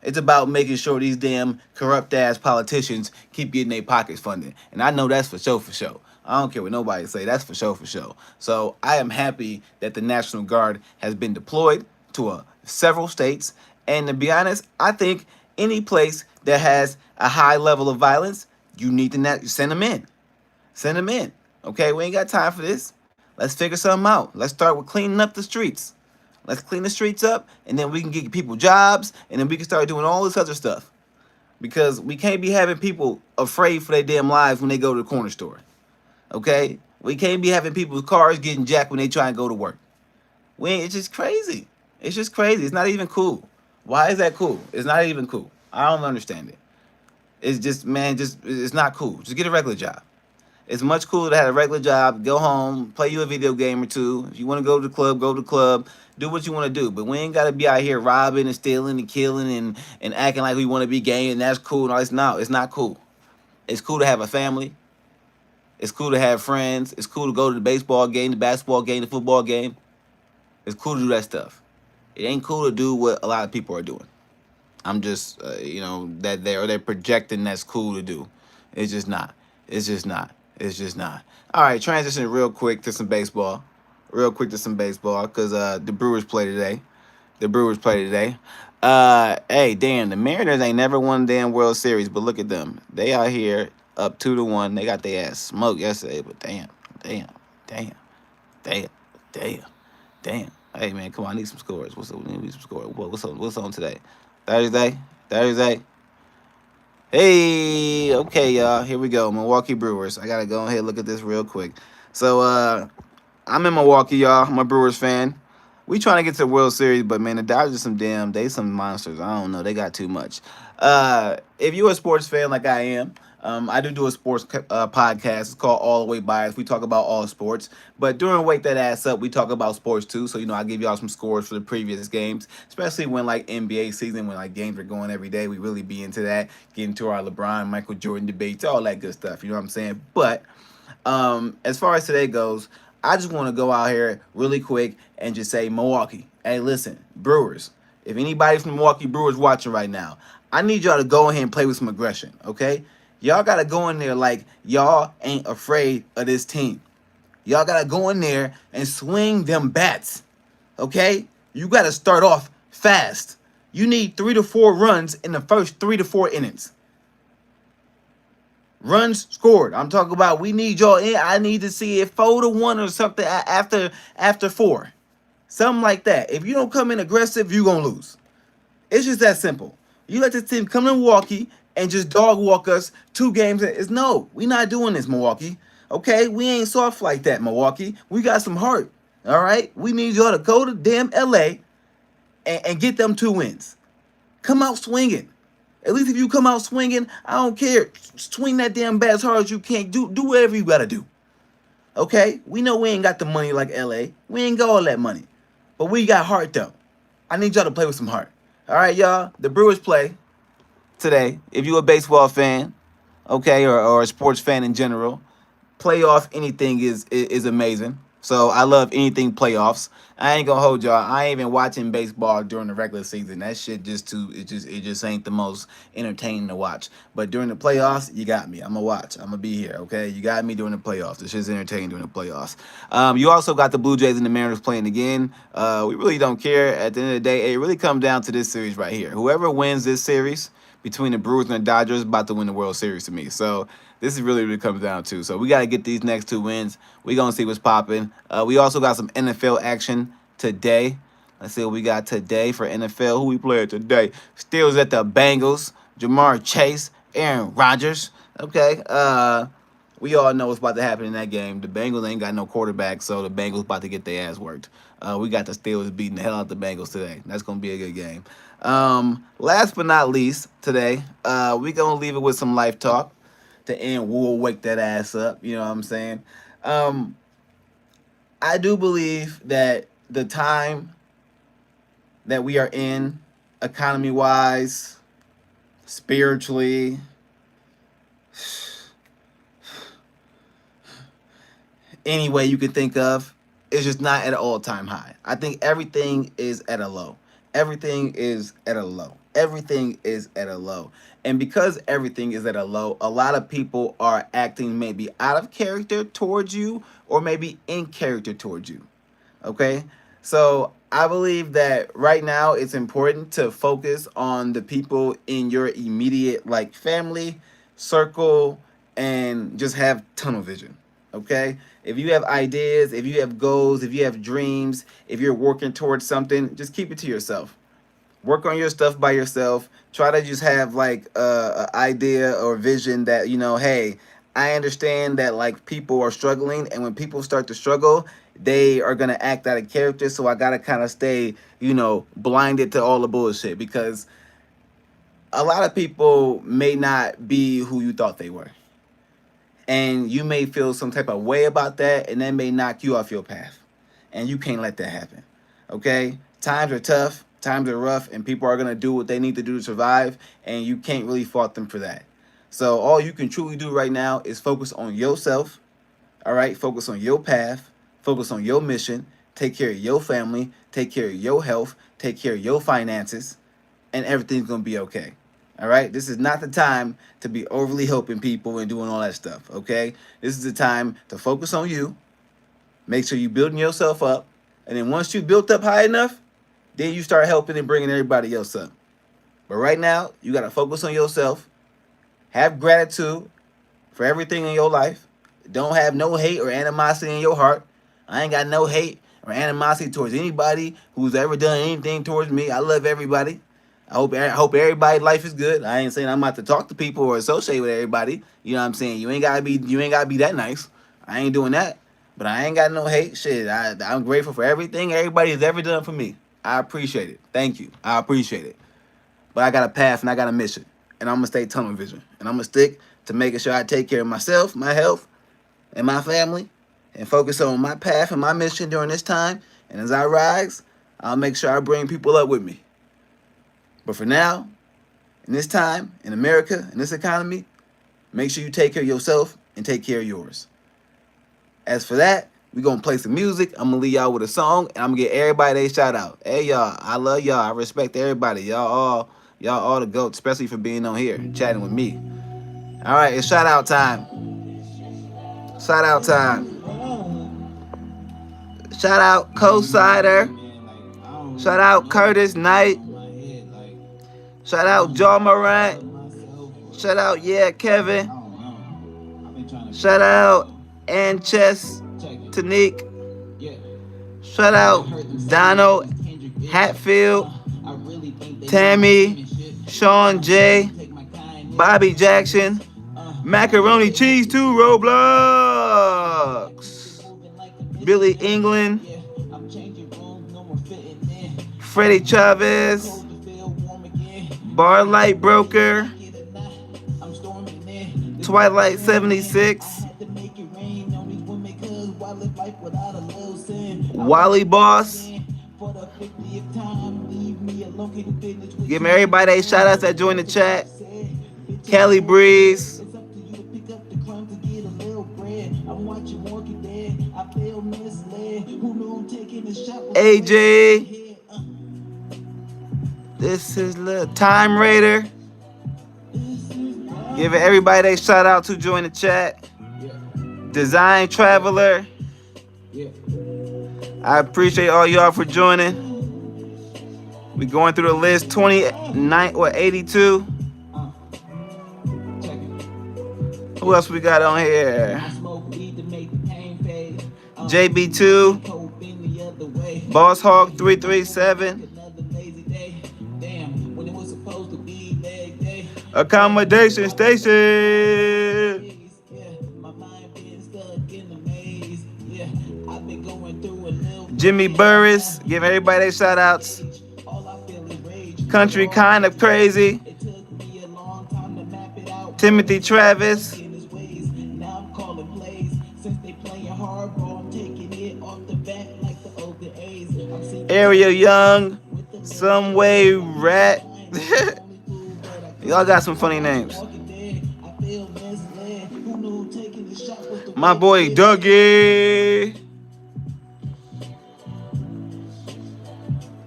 It's about making sure these damn corrupt ass politicians keep getting their pockets funded. And I know that's for sure. I don't care what nobody say. That's for sure. So I am happy that the National Guard has been deployed to several states. And to be honest, I think any place that has a high level of violence, you need to send them in. Send them in. Okay, we ain't got time for this. Let's figure something out. Let's start with cleaning up the streets. Let's clean the streets up, and then we can get people jobs, and then we can start doing all this other stuff. Because we can't be having people afraid for their damn lives when they go to the corner store. Okay? We can't be having people's cars getting jacked when they try and go to work. It's just crazy. It's just crazy. It's not even cool. Why is that cool? It's not even cool. I don't understand it. It's just, man, it's not cool. Just get a regular job. It's much cooler to have a regular job, go home, play you a video game or two. If you want to go to the club, go to the club. Do what you want to do. But we ain't got to be out here robbing and stealing and killing and acting like we want to be gay and that's cool. No, it's not. It's not cool. It's cool to have a family. It's cool to have friends. It's cool to go to the baseball game, the basketball game, the football game. It's cool to do that stuff. It ain't cool to do what a lot of people are doing. I'm just, that they're projecting that's cool to do. It's just not. It's just not. It's just not. All right, transition real quick to some baseball. Because the Brewers play today. Hey, damn, the Mariners ain't never won the damn World Series, but look at them. They out here up 2-1. They got their ass smoked yesterday, but damn. Hey man, come on, I need some scores. What's up? We need some scores. What's on today? Thursday. Hey, okay, y'all. Here we go. Milwaukee Brewers. I gotta go ahead and look at this real quick. So I'm in Milwaukee, y'all. I'm a Brewers fan. We trying to get to the World Series, but man, the Dodgers some monsters. I don't know. They got too much. If you're a sports fan like I am, I do a sports podcast. It's called All the Way Bias. We talk about all sports. But during Wake That Ass Up, we talk about sports too. So, I give y'all some scores for the previous games, especially when like NBA season, when like games are going every day. We really be into that, get into our LeBron, Michael Jordan debates, all that good stuff. You know what I'm saying? But as far as today goes, I just want to go out here really quick and just say Milwaukee. Hey, listen, Brewers. If anybody from Milwaukee Brewers watching right now, I need y'all to go ahead and play with some aggression, okay? Y'all got to go in there like y'all ain't afraid of this team. Y'all got to go in there and swing them bats, okay? You got to start off fast. You need 3 to 4 runs in the first 3 to 4 innings. Runs scored. I'm talking about we need y'all in. I need to see it 4-1 or something after 4. Something like that. If you don't come in aggressive, you're going to lose. It's just that simple. You let this team come to Milwaukee and just dog walk us 2 games. No, we not doing this, Milwaukee. Okay? We ain't soft like that, Milwaukee. We got some heart. All right? We need y'all to go to damn LA and get them 2 wins. Come out swinging. At least if you come out swinging, I don't care. Swing that damn bat as hard as you can. Do whatever you got to do. Okay? We know we ain't got the money like LA. We ain't got all that money. But we got heart, though. I need y'all to play with some heart. All right, y'all. The Brewers play today. If you're a baseball fan, okay, or a sports fan in general, playoff anything is amazing. So I love anything playoffs. I ain't gonna hold y'all. I ain't even watching baseball during the regular season. That shit it just ain't the most entertaining to watch. But during the playoffs, you got me. I'm gonna watch. I'm gonna be here. Okay, you got me during the playoffs. This shit's entertaining during the playoffs. You also got the Blue Jays and the Mariners playing again. We really don't care. At the end of the day, it really comes down to this series right here. Whoever wins this series between the Brewers and the Dodgers is about to win the World Series to me. So this is really what it comes down to. So we got to get these next 2 wins. We're going to see what's popping. We also got some NFL action today. Let's see what we got today for NFL. Who we playing today? Steelers at the Bengals. Jamar Chase. Aaron Rodgers. Okay. We all know what's about to happen in that game. The Bengals ain't got no quarterback, so the Bengals about to get their ass worked. We got the Steelers beating the hell out of the Bengals today. That's going to be a good game. Last but not least, today, we going to leave it with some life talk to end. We'll wake that ass up. You know what I'm saying? I do believe that the time that we are in, economy-wise, spiritually, any way you can think of, is just not at an all-time high. I think everything is at a low. Everything is at a low. And because everything is at a low, a lot of people are acting maybe out of character towards you or maybe in character towards you. Okay? So I believe that right now it's important to focus on the people in your immediate family, circle, and just have tunnel vision. Okay? If you have ideas, if you have goals, if you have dreams, if you're working towards something, just keep it to yourself. Work on your stuff by yourself. Try to just have a idea or vision that, hey, I understand that people are struggling, and when people start to struggle, they are gonna act out of character. So I gotta kind of stay, blinded to all the bullshit, because a lot of people may not be who you thought they were. And you may feel some type of way about that, and that may knock you off your path. And you can't let that happen. Okay? Times are tough, times are rough, and people are going to do what they need to do to survive, and you can't really fault them for that. So all you can truly do right now is focus on yourself, All right, focus on your path, focus on your mission, take care of your family, take care of your health, take care of your finances, and everything's gonna be okay. All right, this is not the time to be overly helping people and doing all that stuff. Okay, this is the time to focus on you. Make sure you're building yourself up, and then once you built up high enough, then you start helping and bringing everybody else up. But right now, you gotta focus on yourself. Have gratitude for everything in your life. Don't have no hate or animosity in your heart. I ain't got no hate or animosity towards anybody who's ever done anything towards me. I love everybody. I hope everybody's life is good. I ain't saying I'm about to talk to people or associate with everybody. You know what I'm saying? You ain't gotta be that nice. I ain't doing that. But I ain't got no hate. Shit, I'm grateful for everything everybody has ever done for me. I appreciate it. Thank you. I appreciate it. But I got a path and I got a mission. And I'm gonna stay tunnel vision. And I'm gonna stick to making sure I take care of myself, my health, and my family, and focus on my path and my mission during this time. And as I rise, I'll make sure I bring people up with me. But for now, in this time, in America, in this economy, make sure you take care of yourself and take care of yours. As for that, we're going to play some music. I'm going to leave y'all with a song, and I'm going to get everybody a shout out. Hey, y'all, I love y'all. I respect everybody. Y'all all the goats, especially for being on here and chatting with me. All right, it's shout out time. Shout out time. Shout out Co-Sider. Shout out Curtis Knight. Shout out John Morant. Shout out Kevin. Shout out Anches Tanique. Shout out Donald Hatfield. Tammy. Sean J. Bobby Jackson. Macaroni Cheese 2 Roblox. Billy England. Freddie Chavez. Barlight Broker. Twilight 76. Wally Boss. Give me everybody a shout outs that joined the chat. Kelly Breeze. AJ. This is the Time Raider. Give everybody a shout out to join the chat. Design Traveler. I appreciate all y'all for joining. We're going through the list 29 or 82. Who else we got on here? JB2. Boss Hog 337. Accommodation Station. Jimmy Burris. Give everybody their shout outs. Country Kind of Crazy. Timothy Travis. Area Young. Some Way Rat. Y'all got some funny names. My boy Dougie.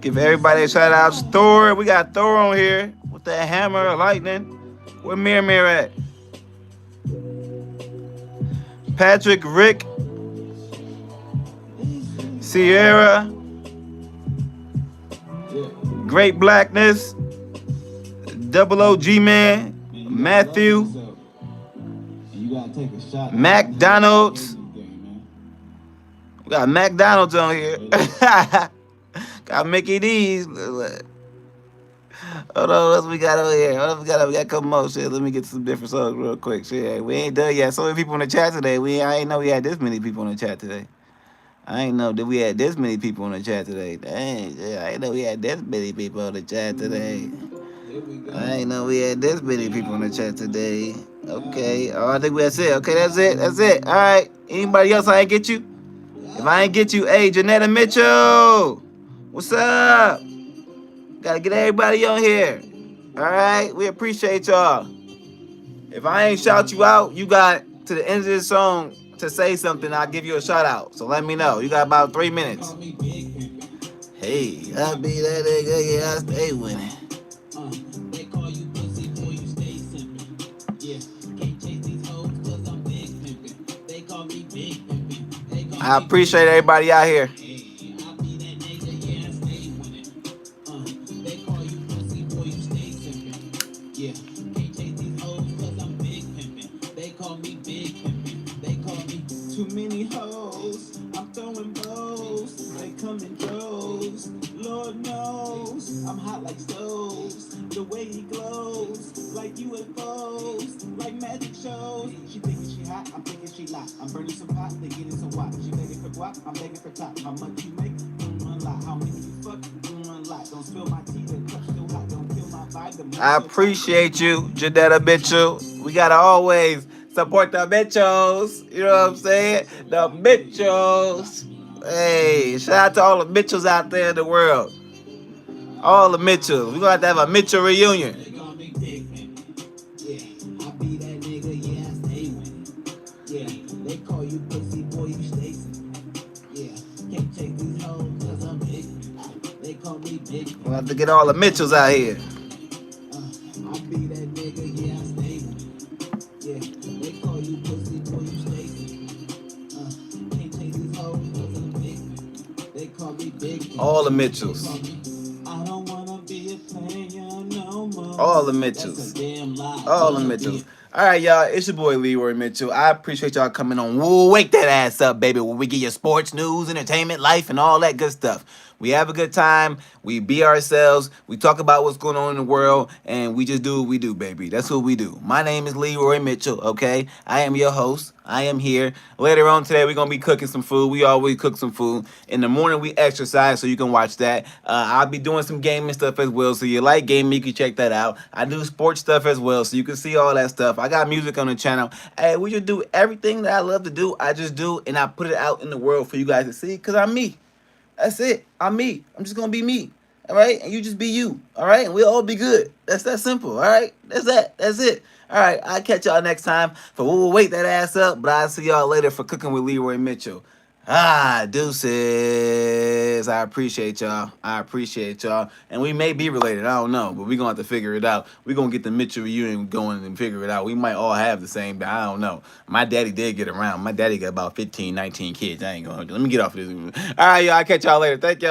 Give everybody a shout out. Thor. We got Thor on here with that hammer of lightning. Where Mir at? Patrick Rick. Sierra. Great Blackness. Double OG Man. Matthew. McDonald's. We got McDonald's on here. Got Mickey D's. Hold on, what else we got over here? What else we got? We got a couple more shit. Let me get some different songs real quick. Shit, we ain't done yet. So many people in the chat today. I ain't know we had this many people in the chat today. I ain't know that we had this many people in the chat today. Dang, yeah, I ain't know we had this many people in the chat today. I ain't know we had this many people in the chat today. Okay, oh, I think that's it. Okay, that's it. All right. Anybody else I ain't get you? If I ain't get you, hey, Janetta Mitchell. What's up? Gotta get everybody on here. All right, we appreciate y'all. If I ain't shout you out, you got to the end of this song. to say something, I'll give you a shout out. So let me know. You got about 3 minutes. Hey, I be that nigga, yeah, I stay winning. They call you pussy, boy, you stay simping. Yeah, can't chase these hoes cause I'm big pimping. They call me big pimping. I appreciate everybody out here. They call you pussy, boy, you stay simping. Yeah, can't chase these hoes cause I'm big pimping. They call me big pimping. They call me too many hoes. I'm throwing bows. They come in droves. Lord knows I'm hot like stoves. The way he glows like UFOs, like magic shows. She thinking she hot, I'm thinking she lot. I'm burning some pot, they getting some wop. She begging for guap, I'm begging for top. How much you make? One lot. How many you fuck? One lot. Don't spill my tea, the cup still hot. Don't kill my vibe. I appreciate you, Jadetta Mitchell. We gotta always support the Mitchells. You know what I'm saying? The Mitchells. Hey, shout out to all the Mitchells out there in the world. All the Mitchells. We're gonna have a Mitchell reunion. They call you pussy, boy, you stay. Yeah, can't take these hoes cause I'm big. They call me big. We'll have to get all the Mitchells out here. I be that nigga, yeah, I stay. Yeah, they call you pussy, boy, you stay. Can't take these hoes cause I'm big. They call me big. All the Mitchells. I don't wanna be a player no more. All the Mitchells. All the Mitchells. All right, y'all. It's your boy Leroy Mitchell. I appreciate y'all coming on. We'll wake that ass up, baby. Where we get your sports, news, entertainment, life, and all that good stuff. We have a good time. We be ourselves. We talk about what's going on in the world, and we just do what we do, baby. That's what we do. My name is Leroy Mitchell, okay? I am your host. I am here. Later on today, we're going to be cooking some food. We always cook some food. In the morning, we exercise, so you can watch that. I'll be doing some gaming stuff as well, so you like gaming, you can check that out. I do sports stuff as well, so you can see all that stuff. I got music on the channel. Hey, we just do everything that I love to do. I just do, and I put it out in the world for you guys to see, because I'm me. That's it. I'm me. I'm just going to be me. All right? And you just be you. All right? And we'll all be good. That's that simple. All right? That's that. That's it. All right. I'll catch y'all next time for We'll Wake That Ass Up. But I'll see y'all later for Cooking with Leroy Mitchell. Deuces. I appreciate y'all. I appreciate y'all. And we may be related. I don't know. But we're going to have to figure it out. We're going to get the Mitchell reunion going and figure it out. We might all have the same, but I don't know. My daddy did get around. My daddy got about 15, 19 kids. I ain't going to. Let me get off of this. All right, y'all. I'll catch y'all later. Thank y'all.